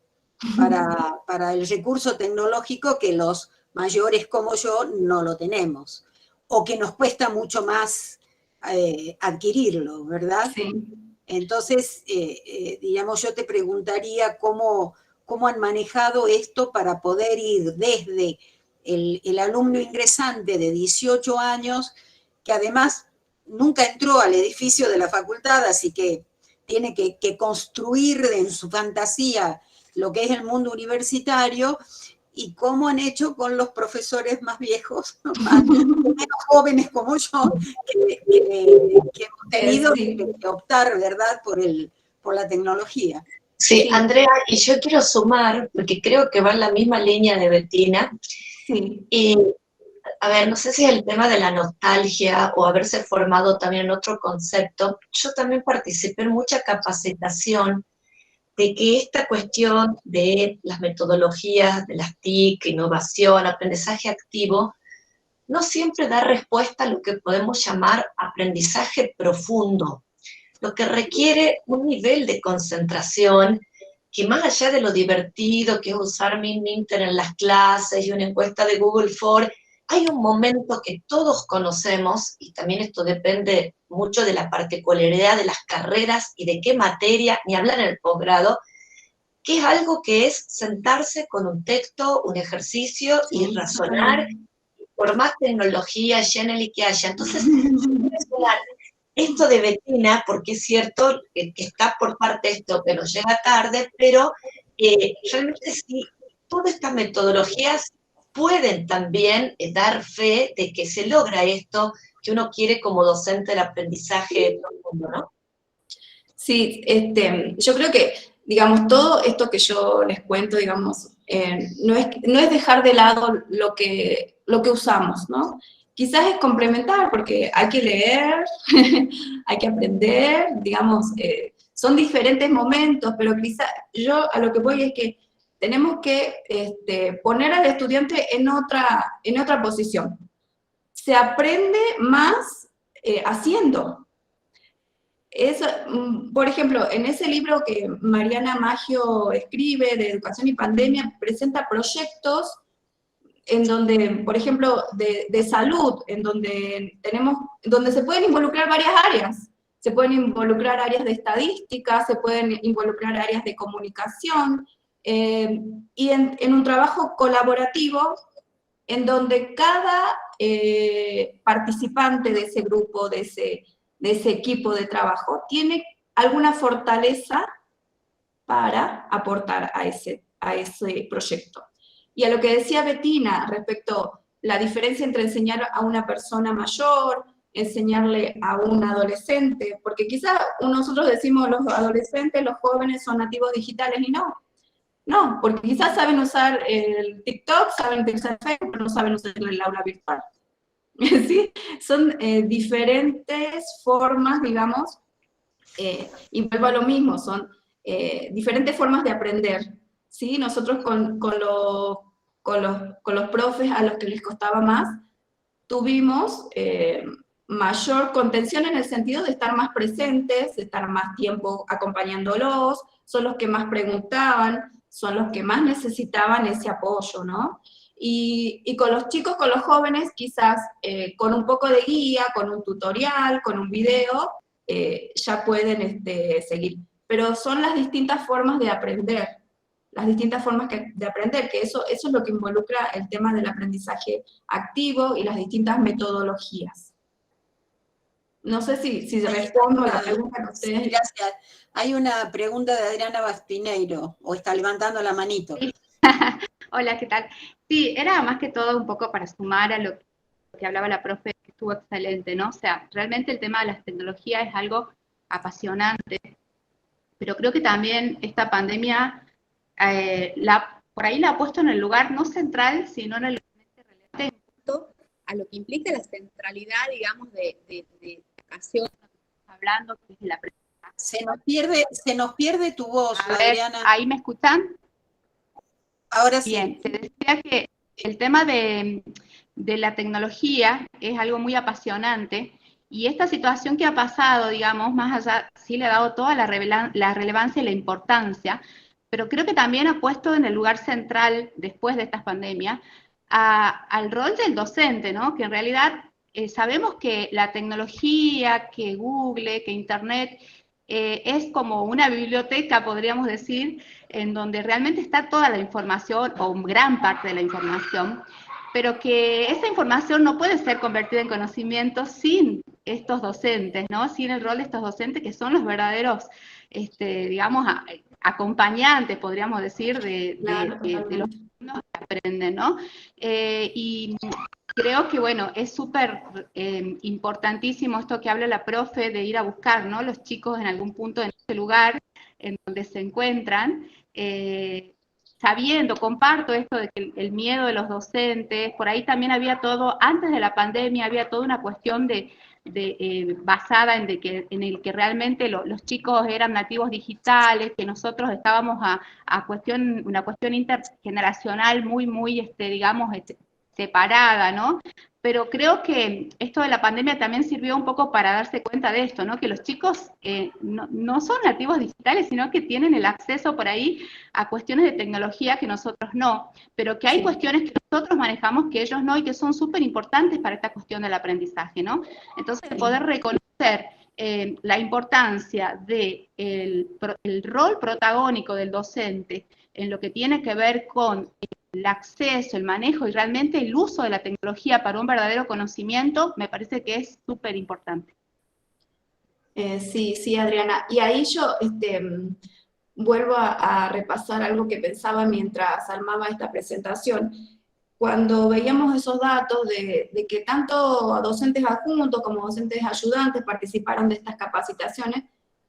para el recurso tecnológico que los mayores como yo no lo tenemos, o que nos cuesta mucho más adquirirlo, ¿verdad? Sí. Entonces, digamos, yo te preguntaría cómo han manejado esto para poder ir desde el alumno ingresante de 18 años, que además nunca entró al edificio de la facultad, así que tiene que construir en su fantasía lo que es el mundo universitario, y cómo han hecho con los profesores más viejos, más jóvenes como yo, que hemos tenido que optar, ¿verdad?, por la tecnología. Sí, Andrea, y yo quiero sumar, porque creo que va en la misma línea de Bettina, sí. y a ver, no sé si es el tema de la nostalgia o haberse formado también en otro concepto. Yo también participé en mucha capacitación de que esta cuestión de las metodologías de las TIC, innovación, aprendizaje activo, no siempre da respuesta a lo que podemos llamar aprendizaje profundo, lo que requiere un nivel de concentración que más allá de lo divertido que es usar Minter en las clases y una encuesta de Google Form, hay un momento que todos conocemos, y también esto depende mucho de la particularidad de las carreras y de qué materia, ni hablar en el posgrado, que es algo que es sentarse con un texto, un ejercicio y razonar, por más tecnología, Genially, que haya. Entonces, esto de Bettina, porque es cierto que está por parte de esto que nos llega tarde, pero realmente sí, todas estas metodologías pueden también dar fe de que se logra esto que uno quiere como docente del aprendizaje profundo, ¿no? Sí, yo creo que, digamos, todo esto que yo les cuento, digamos, no es dejar de lado lo que usamos, ¿no? Quizás es complementar, porque hay que leer, hay que aprender, digamos, son diferentes momentos, pero quizás yo a lo que voy es que tenemos que poner al estudiante en otra posición. Se aprende más haciendo. Por ejemplo, en ese libro que Mariana Maggio escribe de Educación y Pandemia, presenta proyectos en donde, por ejemplo, de salud, en donde se pueden involucrar varias áreas. Se pueden involucrar áreas de estadística, se pueden involucrar áreas de comunicación, y en un trabajo colaborativo en donde cada participante de ese grupo, de ese equipo de trabajo, tiene alguna fortaleza para aportar a ese proyecto. Y a lo que decía Bettina respecto a la diferencia entre enseñar a una persona mayor, enseñarle a un adolescente, porque quizás nosotros decimos los adolescentes, los jóvenes son nativos digitales, y no, porque quizás saben usar el TikTok, saben utilizar Facebook, pero no saben usar el aula virtual. ¿Sí? Son diferentes formas, digamos, y vuelvo a lo mismo, son diferentes formas de aprender. ¿Sí? Nosotros con los profes a los que les costaba más, tuvimos mayor contención en el sentido de estar más presentes, de estar más tiempo acompañándolos, son los que más preguntaban, son los que más necesitaban ese apoyo, ¿no? Y con los chicos, con los jóvenes, quizás con un poco de guía, con un tutorial, con un video, ya pueden seguir. Pero son las distintas formas de aprender, que eso es lo que involucra el tema del aprendizaje activo y las distintas metodologías. No sé si respondo a la pregunta que ustedes... Sí, gracias. Hay una pregunta de Adriana Baspineiro, o está levantando la manito. Sí. Hola, ¿qué tal? Sí, era más que todo un poco para sumar a lo que hablaba la profe, que estuvo excelente, ¿no? O sea, realmente el tema de las tecnologías es algo apasionante, pero creo que también esta pandemia por ahí la ha puesto en el lugar no central, sino en el lugar relevante a lo que implica la centralidad, digamos, de educación, hablando, que es el aprendizaje. Se nos pierde tu voz, Adriana. ¿Ahí me escuchan? Ahora sí. Bien, te decía que el tema de la tecnología es algo muy apasionante, y esta situación que ha pasado, digamos, más allá, sí le ha dado toda la relevancia y la importancia, pero creo que también ha puesto en el lugar central, después de estas pandemias, al rol del docente, ¿no? Que en realidad sabemos que la tecnología, que Google, que Internet, es como una biblioteca, podríamos decir, en donde realmente está toda la información, o gran parte de la información, pero que esa información no puede ser convertida en conocimiento sin estos docentes, ¿no? Sin el rol de estos docentes, que son los verdaderos, digamos, acompañantes, podríamos decir, de los alumnos que aprenden, ¿no? Y creo que, bueno, es súper importantísimo esto que habla la profe, de ir a buscar, ¿no? Los chicos en algún punto en ese lugar en donde se encuentran, sabiendo, comparto esto de que el miedo de los docentes, por ahí también había todo, antes de la pandemia había toda una cuestión basada en el que realmente los chicos eran nativos digitales, que nosotros estábamos una cuestión intergeneracional muy, digamos, separada, ¿no? Pero creo que esto de la pandemia también sirvió un poco para darse cuenta de esto, ¿no? Que los chicos no son nativos digitales, sino que tienen el acceso por ahí a cuestiones de tecnología que nosotros no, pero que hay cuestiones que nosotros manejamos que ellos no y que son súper importantes para esta cuestión del aprendizaje, ¿no? Entonces, poder reconocer la importancia del rol protagónico del docente en lo que tiene que ver con el acceso, el manejo y realmente el uso de la tecnología para un verdadero conocimiento, me parece que es súper importante. Sí, Adriana. Y ahí yo vuelvo a repasar algo que pensaba mientras armaba esta presentación. Cuando veíamos esos datos de que tanto docentes adjuntos como docentes ayudantes participaron de estas capacitaciones,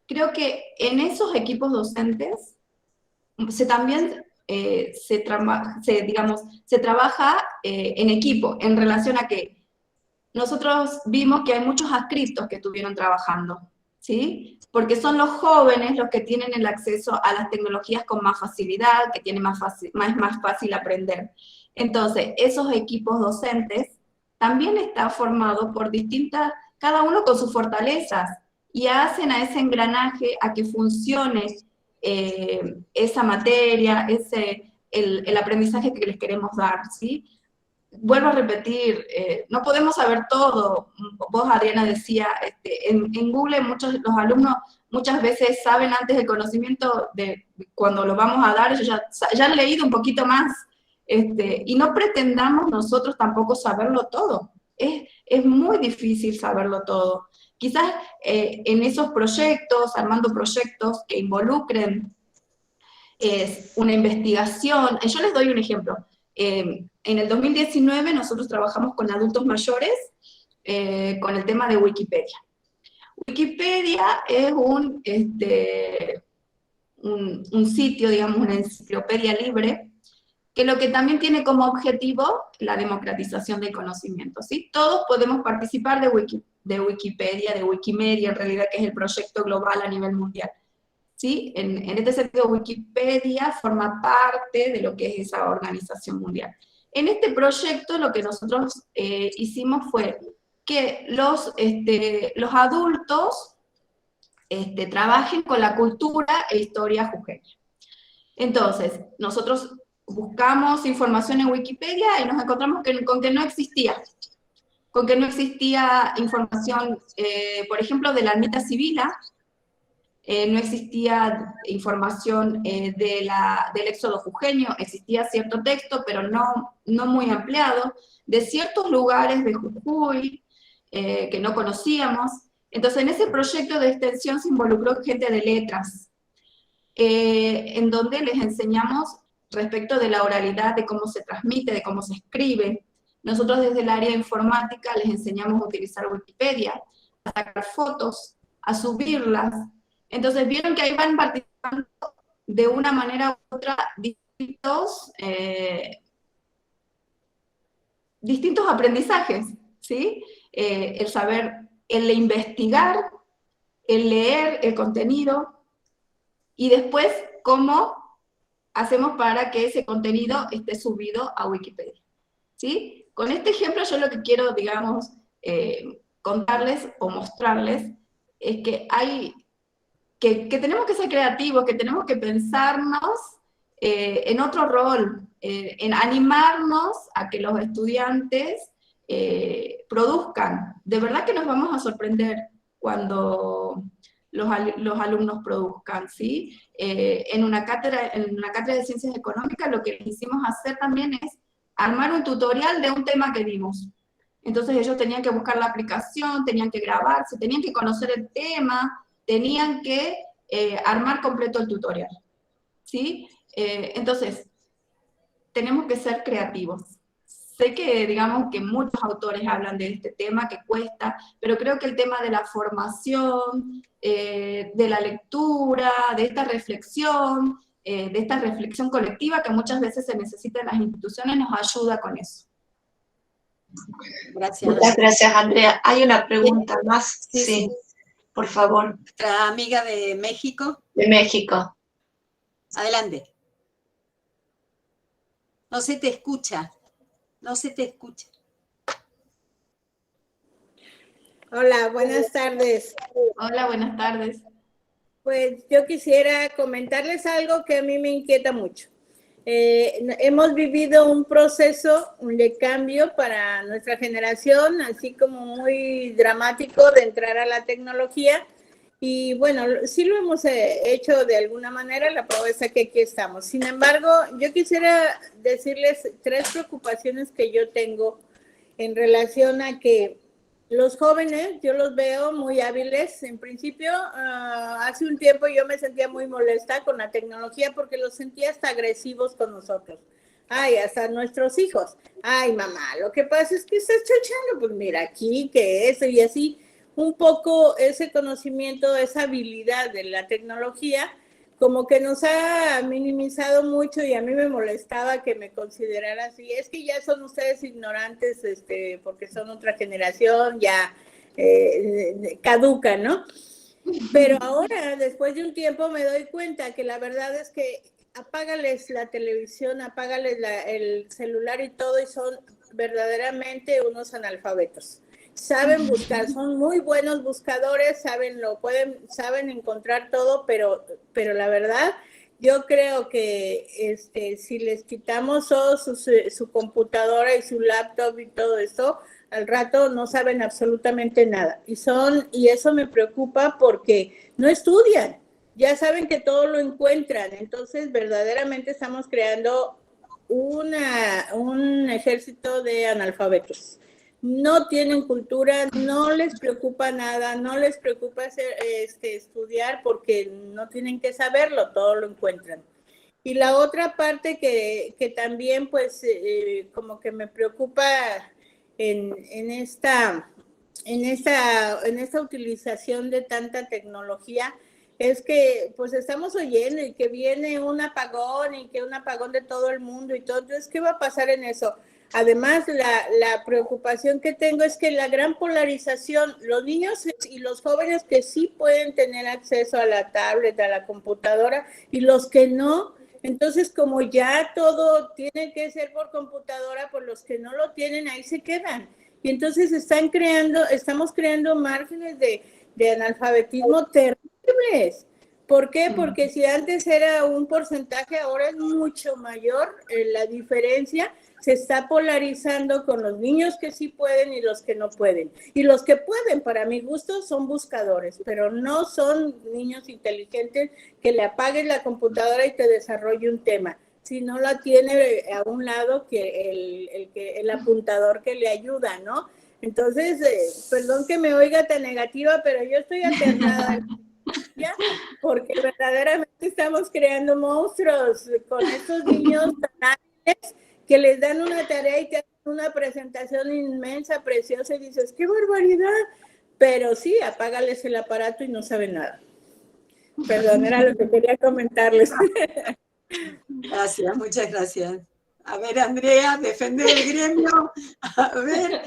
creo que en esos equipos docentes también se trabaja en equipo, en relación a que nosotros vimos que hay muchos adscriptos que estuvieron trabajando, ¿sí? Porque son los jóvenes los que tienen el acceso a las tecnologías con más facilidad, que tienen más fácil aprender. Entonces, esos equipos docentes también están formados por cada uno con sus fortalezas, y hacen a ese engranaje a que funcione esa materia, el aprendizaje que les queremos dar, ¿sí? Vuelvo a repetir, no podemos saber todo. Vos, Adriana, decía, en Google los alumnos muchas veces saben antes el conocimiento de cuando lo vamos a dar, ellos ya han leído un poquito más, y no pretendamos nosotros tampoco saberlo todo. Es muy difícil saberlo todo. Quizás en esos proyectos, armando proyectos que involucren una investigación, yo les doy un ejemplo. En el 2019 nosotros trabajamos con adultos mayores con el tema de Wikipedia. Wikipedia es un sitio, digamos, una enciclopedia libre, que lo que también tiene como objetivo la democratización del conocimiento, ¿sí? Todos podemos participar de Wikipedia, de Wikimedia, en realidad, que es el proyecto global a nivel mundial. ¿Sí? En este sentido, Wikipedia forma parte de lo que es esa organización mundial. En este proyecto lo que nosotros hicimos fue que los adultos trabajen con la cultura e historia jujeña. Entonces, nosotros buscamos información en Wikipedia y nos encontramos con que no existía. Con que no existía información, por ejemplo, de la Ermita Sibila. No existía información del éxodo jujeño, existía cierto texto, pero no muy ampliado, de ciertos lugares de Jujuy que no conocíamos. Entonces, en ese proyecto de extensión se involucró gente de letras, en donde les enseñamos respecto de la oralidad, de cómo se transmite, de cómo se escribe. Nosotros desde el área de informática les enseñamos a utilizar Wikipedia, a sacar fotos, a subirlas. Entonces vieron que ahí van participando de una manera u otra distintos aprendizajes, ¿sí? El saber, el investigar, el leer el contenido, y después cómo hacemos para que ese contenido esté subido a Wikipedia, ¿sí? Con este ejemplo yo lo que quiero, digamos, contarles o mostrarles es que que tenemos que ser creativos, que tenemos que pensarnos en otro rol, en animarnos a que los estudiantes produzcan. De verdad que nos vamos a sorprender cuando los alumnos produzcan, ¿sí? En una cátedra de Ciencias Económicas lo que les hicimos hacer también es armar un tutorial de un tema que vimos. Entonces ellos tenían que buscar la aplicación, tenían que grabarse, tenían que conocer el tema, tenían que armar completo el tutorial, ¿sí? Entonces, tenemos que ser creativos. Sé que, digamos, que muchos autores hablan de este tema, que cuesta, pero creo que el tema de la formación, de la lectura, de esta reflexión, de esta reflexión colectiva que muchas veces se necesita en las instituciones, nos ayuda con eso. Gracias. Muchas gracias, Andrea. Hay una pregunta más. Sí, por favor. Nuestra amiga de México. De México. Adelante. No se te escucha. No se te escucha. Hola, buenas tardes. Hola, buenas tardes. Pues yo quisiera comentarles algo que a mí me inquieta mucho. Hemos vivido un proceso de cambio para nuestra generación, así como muy dramático de entrar a la tecnología. Y bueno, sí lo hemos hecho de alguna manera, la prueba es que aquí estamos. Sin embargo, yo quisiera decirles 3 preocupaciones que yo tengo en relación a que los jóvenes, yo los veo muy hábiles. En principio, hace un tiempo yo me sentía muy molesta con la tecnología porque los sentía hasta agresivos con nosotros. Ay, hasta nuestros hijos. Ay, mamá, lo que pasa es que estás chochando, pues mira aquí, que eso y así. Un poco ese conocimiento, esa habilidad de la tecnología, como que nos ha minimizado mucho y a mí me molestaba que me considerara así. Es que ya son ustedes ignorantes, porque son otra generación, ya caduca, ¿no? Pero ahora, después de un tiempo, me doy cuenta que la verdad es que apágales la televisión, apágales el celular y todo, y son verdaderamente unos analfabetos. Saben buscar, son muy buenos buscadores, saben encontrar todo, pero la verdad, yo creo que si les quitamos su computadora y su laptop y todo esto, al rato no saben absolutamente nada. Y eso me preocupa porque no estudian, ya saben que todo lo encuentran. Entonces, verdaderamente estamos creando un ejército de analfabetos. No tienen cultura, no les preocupa nada, no les preocupa estudiar porque no tienen que saberlo, todo lo encuentran. Y la otra parte que también pues como que me preocupa en esta utilización de tanta tecnología es que pues estamos oyendo y que viene un apagón y que un apagón de todo el mundo y todo. Entonces, ¿qué va a pasar en eso? Además, la preocupación que tengo es que la gran polarización, los niños y los jóvenes que sí pueden tener acceso a la tablet, a la computadora, y los que no, entonces como ya todo tiene que ser por computadora, pues los que no lo tienen ahí se quedan. Y entonces estamos creando márgenes de analfabetismo terribles. ¿Por qué? Porque si antes era un porcentaje, ahora es mucho mayor la diferencia. Se está polarizando con los niños que sí pueden y los que no pueden. Y los que pueden, para mi gusto, son buscadores, pero no son niños inteligentes que le apaguen la computadora y te desarrolle un tema. Si no la tiene a un lado que el apuntador que le ayuda, ¿no? Entonces, perdón que me oiga tan negativa, pero yo estoy aterrada porque verdaderamente estamos creando monstruos con estos niños tan hábiles que les dan una tarea y te hacen una presentación inmensa, preciosa, y dices, ¡qué barbaridad! Pero sí, apágales el aparato y no saben nada. Perdón, era lo que quería comentarles. Gracias, muchas gracias. A ver, Andrea, defender el gremio. A ver.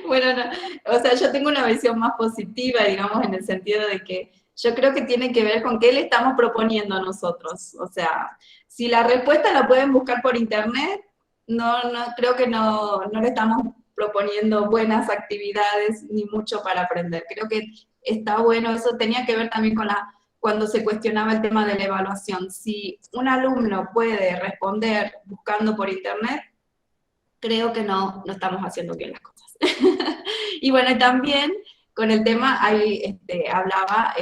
Bueno, o sea, yo tengo una visión más positiva, digamos, en el sentido de que yo creo que tiene que ver con qué le estamos proponiendo a nosotros. O sea, si la respuesta la pueden buscar por internet, creo que no le estamos proponiendo buenas actividades ni mucho para aprender. Creo que está bueno, eso tenía que ver también con cuando se cuestionaba el tema de la evaluación. Si un alumno puede responder buscando por internet, creo que no estamos haciendo bien las cosas. Y bueno, también con el tema, ahí hablaba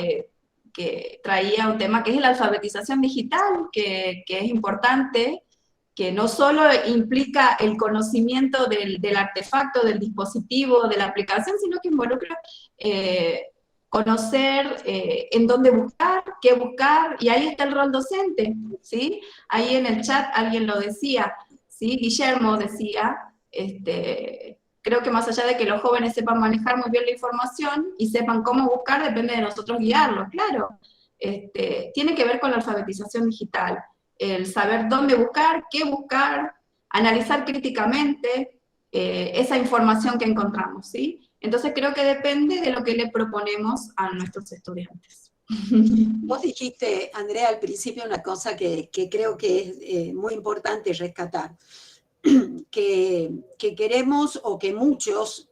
que traía un tema que es la alfabetización digital, que es importante, que no solo implica el conocimiento del artefacto, del dispositivo, de la aplicación, sino que involucra conocer en dónde buscar, qué buscar, y ahí está el rol docente, ¿sí? Ahí en el chat alguien lo decía, ¿sí? Guillermo decía, creo que más allá de que los jóvenes sepan manejar muy bien la información y sepan cómo buscar, depende de nosotros guiarlos, claro. tiene que ver con la alfabetización digital, el saber dónde buscar, qué buscar, analizar críticamente esa información que encontramos, ¿sí? Entonces creo que depende de lo que le proponemos a nuestros estudiantes. Vos dijiste, Andrea, al principio una cosa que creo que es muy importante rescatar, que queremos o que muchos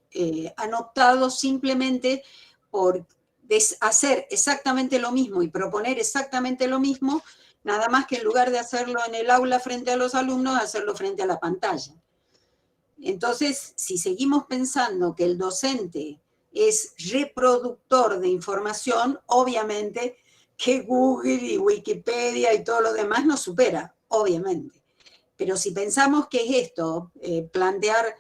han optado simplemente por hacer exactamente lo mismo y proponer exactamente lo mismo, nada más que en lugar de hacerlo en el aula frente a los alumnos, hacerlo frente a la pantalla. Entonces, si seguimos pensando que el docente es reproductor de información, obviamente que Google y Wikipedia y todo lo demás nos supera, obviamente. Pero si pensamos que es esto, plantear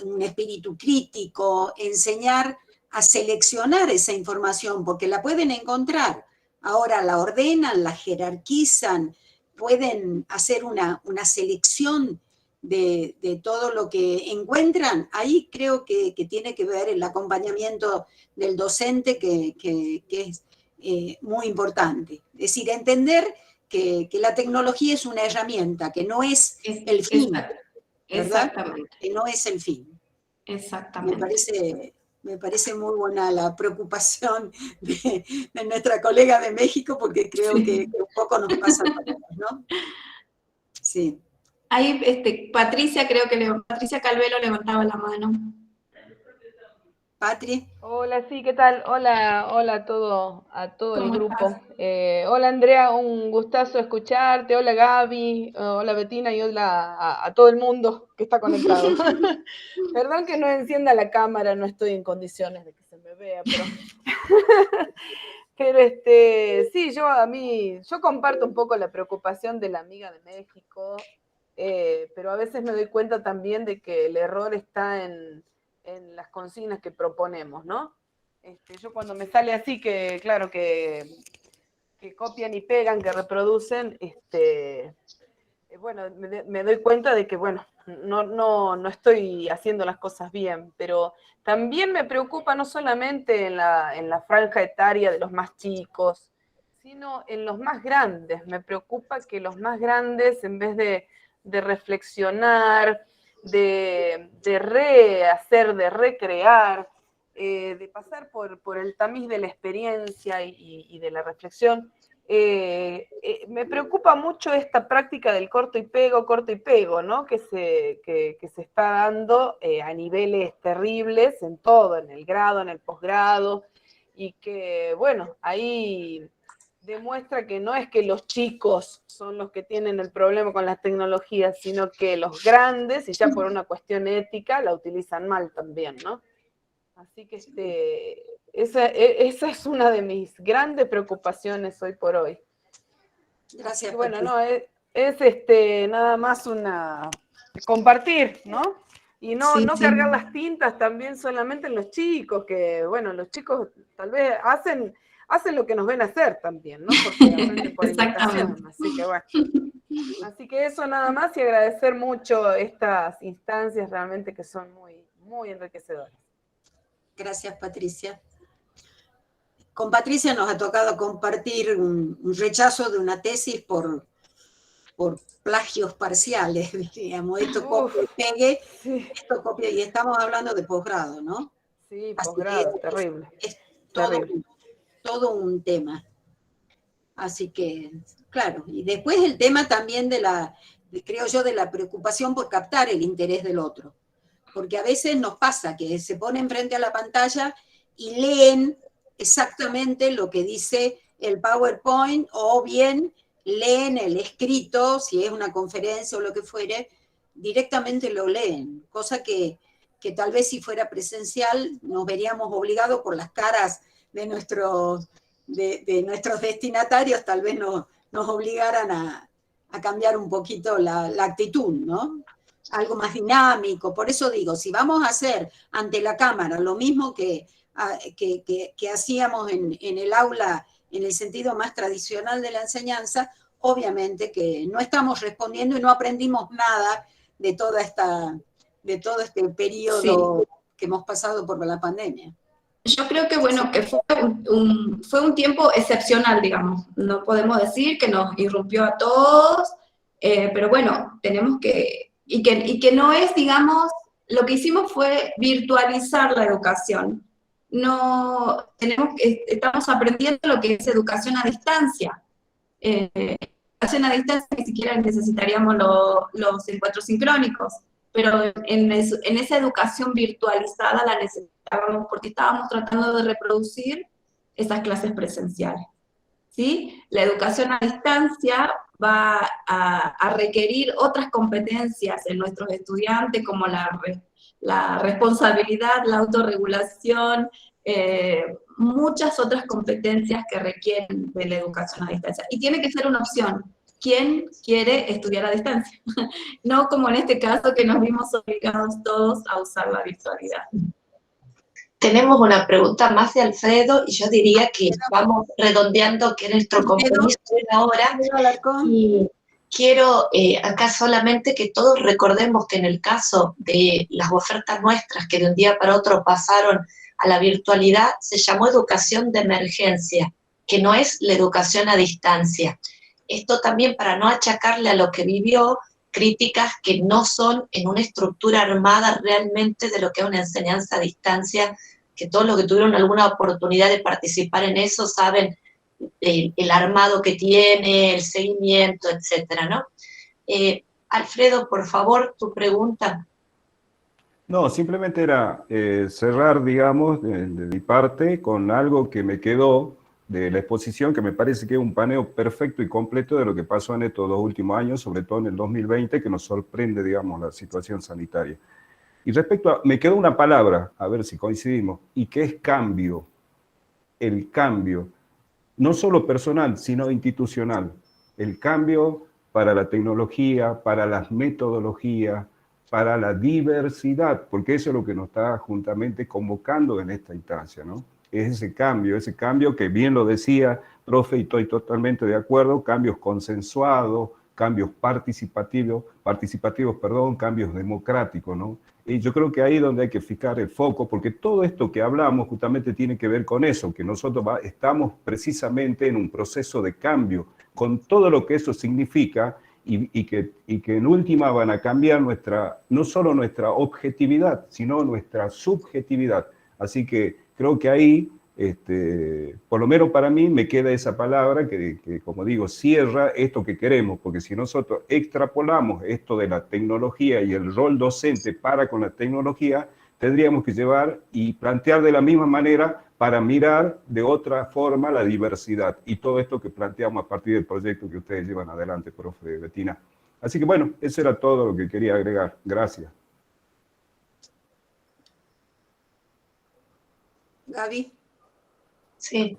un espíritu crítico, enseñar a seleccionar esa información, porque la pueden encontrar, ahora la ordenan, la jerarquizan, pueden hacer una selección de todo lo que encuentran, ahí creo que tiene que ver el acompañamiento del docente, que es muy importante. Es decir, entender que la tecnología es una herramienta, que no es el fin, ¿verdad? Exactamente. Que no es el fin. Exactamente. Me parece muy buena la preocupación de nuestra colega de México, porque creo que un poco nos pasa a todos, ¿no? Sí. Ahí, Patricia, Patricia Calvelo levantaba la mano. Patri. Hola, sí, ¿qué tal? Hola, hola a todo el grupo. Hola Andrea, un gustazo escucharte. Hola Gaby, hola Betina y hola a todo el mundo que está conectado. Perdón que no encienda la cámara, no estoy en condiciones de que se me vea, pero sí, yo comparto un poco la preocupación de la amiga de México, pero a veces me doy cuenta también de que el error está en las consignas que proponemos, ¿no? Yo cuando me sale así que, claro, que copian y pegan, que reproducen, bueno, me doy cuenta de que, bueno, no estoy haciendo las cosas bien, pero también me preocupa no solamente en la franja etaria de los más chicos, sino en los más grandes. Me preocupa que los más grandes, en vez de reflexionar, de rehacer, de recrear, de pasar por el tamiz de la experiencia y de la reflexión, me preocupa mucho esta práctica del corto y pego, ¿no? Que se está dando a niveles terribles en todo, en el grado, en el posgrado, y que, bueno, ahí demuestra que no es que los chicos son los que tienen el problema con las tecnologías, sino que los grandes, y ya por una cuestión ética, la utilizan mal también, ¿no? Así que esa es una de mis grandes preocupaciones hoy por hoy. Gracias. Que, bueno, no, es nada más compartir, ¿no? Y no cargar las tintas también solamente en los chicos, que, bueno, los chicos tal vez hacen lo que nos ven hacer también, ¿no? Porque aprenden por imitación, así que bueno. Así que eso nada más, y agradecer mucho estas instancias realmente que son muy, muy enriquecedoras. Gracias, Patricia. Con Patricia nos ha tocado compartir un rechazo de una tesis por plagios parciales, digamos. Esto copia y pegue, sí. Esto copia, y estamos hablando de posgrado, ¿no? Sí, posgrado, terrible. Es todo un tema. Así que, claro, y después el tema también creo yo, de la preocupación por captar el interés del otro. Porque a veces nos pasa que se ponen frente a la pantalla y leen exactamente lo que dice el PowerPoint, o bien leen el escrito, si es una conferencia o lo que fuere, directamente lo leen, cosa que tal vez si fuera presencial nos veríamos obligados por las caras de nuestros destinatarios, tal vez nos obligaran a cambiar un poquito la actitud, ¿no? Algo más dinámico. Por eso digo, si vamos a hacer ante la cámara lo mismo que hacíamos en el aula, en el sentido más tradicional de la enseñanza, obviamente que no estamos respondiendo y no aprendimos nada de todo este periodo que hemos pasado por la pandemia. Yo creo que, bueno, que fue un tiempo excepcional, digamos. No podemos decir que nos irrumpió a todos, pero bueno, tenemos que, y que no es, digamos, lo que hicimos fue virtualizar la educación. No, estamos aprendiendo lo que es educación a distancia. Educación a distancia ni siquiera necesitaríamos los encuentros sincrónicos, pero en esa educación virtualizada la necesitábamos porque estábamos tratando de reproducir esas clases presenciales. ¿Sí? La educación a distancia va a requerir otras competencias en nuestros estudiantes, como la responsabilidad, la autorregulación, muchas otras competencias que requieren de la educación a distancia. Y tiene que ser una opción. ¿Quién quiere estudiar a distancia? No como en este caso que nos vimos obligados todos a usar la virtualidad. Tenemos una pregunta más de Alfredo y yo diría que vamos redondeando que nuestro compromiso es ahora. Y quiero acá solamente que todos recordemos que en el caso de las ofertas nuestras que de un día para otro pasaron a la virtualidad, se llamó educación de emergencia, que no es la educación a distancia. Esto también para no achacarle a lo que vivió críticas que no son en una estructura armada realmente de lo que es una enseñanza a distancia, que todos los que tuvieron alguna oportunidad de participar en eso saben el armado que tiene, el seguimiento, etcétera, ¿no? Alfredo, por favor, tu pregunta. No, simplemente era cerrar, digamos, de mi parte con algo que me quedó de la exposición, que me parece que es un paneo perfecto y completo de lo que pasó en estos 2 últimos años, sobre todo en el 2020, que nos sorprende, digamos, la situación sanitaria. Y respecto a, me quedó una palabra, a ver si coincidimos, y que es cambio. El cambio, no solo personal, sino institucional. El cambio para la tecnología, para las metodologías, para la diversidad, porque eso es lo que nos está juntamente convocando en esta instancia, ¿no? Es ese cambio que bien lo decía, profe, y estoy totalmente de acuerdo, cambios consensuados, cambios participativos, cambios democráticos, ¿no? Y yo creo que ahí es donde hay que fijar el foco, porque todo esto que hablamos justamente tiene que ver con eso, que nosotros estamos precisamente en un proceso de cambio, con todo lo que eso significa, y que en última van a cambiar no solo nuestra objetividad, sino nuestra subjetividad. Así que creo que ahí, por lo menos para mí, me queda esa palabra que, como digo, cierra esto que queremos, porque si nosotros extrapolamos esto de la tecnología y el rol docente para con la tecnología, tendríamos que llevar y plantear de la misma manera para mirar de otra forma la diversidad y todo esto que planteamos a partir del proyecto que ustedes llevan adelante, profe Bettina. Así que bueno, eso era todo lo que quería agregar. Gracias. Gaby. Sí.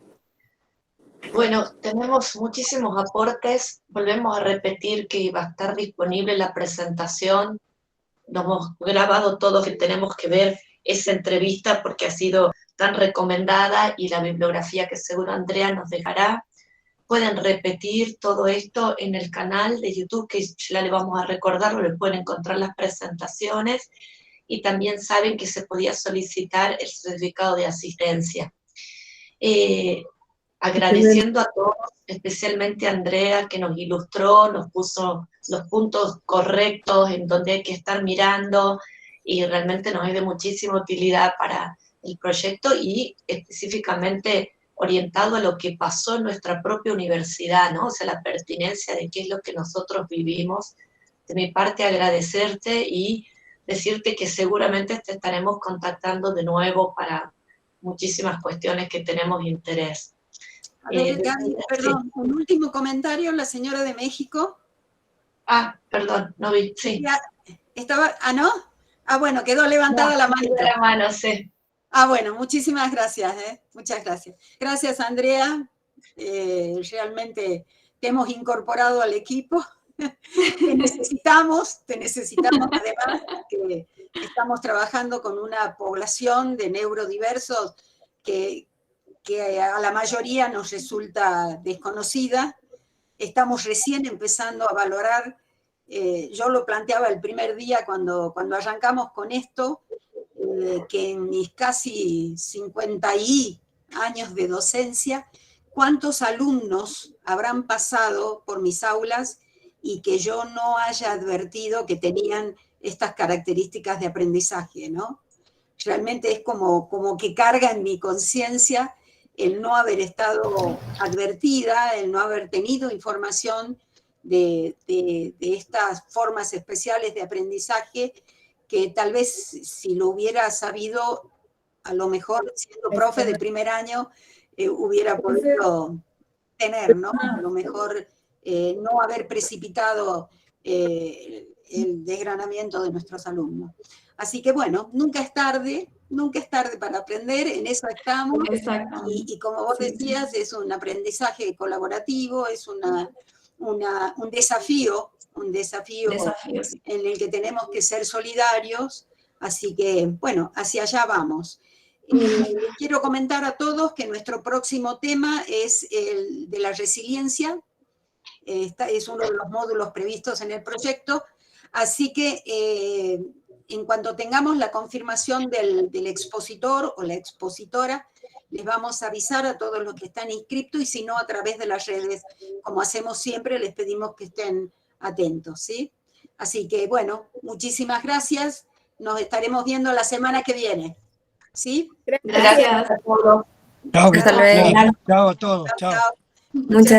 Bueno, tenemos muchísimos aportes. Volvemos a repetir que va a estar disponible la presentación. Nos hemos grabado todo que tenemos que ver esa entrevista porque ha sido tan recomendada y la bibliografía que seguro Andrea nos dejará. Pueden repetir todo esto en el canal de YouTube, que ya le vamos a recordar, donde pueden encontrar las presentaciones, y también saben que se podía solicitar el certificado de asistencia. Agradeciendo a todos, especialmente a Andrea, que nos ilustró, nos puso los puntos correctos en donde hay que estar mirando, y realmente nos es de muchísima utilidad para el proyecto y específicamente orientado a lo que pasó en nuestra propia universidad, ¿no? O sea, la pertinencia de qué es lo que nosotros vivimos. De mi parte, agradecerte y decirte que seguramente te estaremos contactando de nuevo para muchísimas cuestiones que tenemos interés. A ver, Gaby, perdón, un último comentario, la señora de México. Ah, perdón, no vi, sí. Estaba, ¿no? Bueno, quedó levantada la mano. La mano, sí. Bueno, muchísimas gracias, muchas gracias. Gracias, Andrea. Realmente te hemos incorporado al equipo. Te necesitamos además, que estamos trabajando con una población de neurodiversos que a la mayoría nos resulta desconocida. Estamos recién empezando a valorar, yo lo planteaba el primer día cuando arrancamos con esto, que en mis casi 50 años de docencia, cuántos alumnos habrán pasado por mis aulas y que yo no haya advertido que tenían estas características de aprendizaje, ¿no? Realmente es como que carga en mi conciencia el no haber estado advertida, el no haber tenido información de estas formas especiales de aprendizaje, que tal vez si lo hubiera sabido, a lo mejor siendo profe de primer año, hubiera podido tener, ¿no? A lo mejor no haber precipitado el desgranamiento de nuestros alumnos. Así que bueno, nunca es tarde para aprender, en eso estamos. Y como vos decías, es un aprendizaje colaborativo, es un desafío en el que tenemos que ser solidarios, así que bueno, hacia allá vamos. Quiero comentar a todos que nuestro próximo tema es el de la resiliencia. Es uno de los módulos previstos en el proyecto, así que en cuanto tengamos la confirmación del expositor o la expositora, les vamos a avisar a todos los que están inscritos, y si no, a través de las redes, como hacemos siempre, les pedimos que estén atentos, ¿sí? Así que, bueno, muchísimas gracias. Nos estaremos viendo la semana que viene, ¿sí? Gracias a todos. Chao, Hasta luego. chao a todos. Chao. Muchas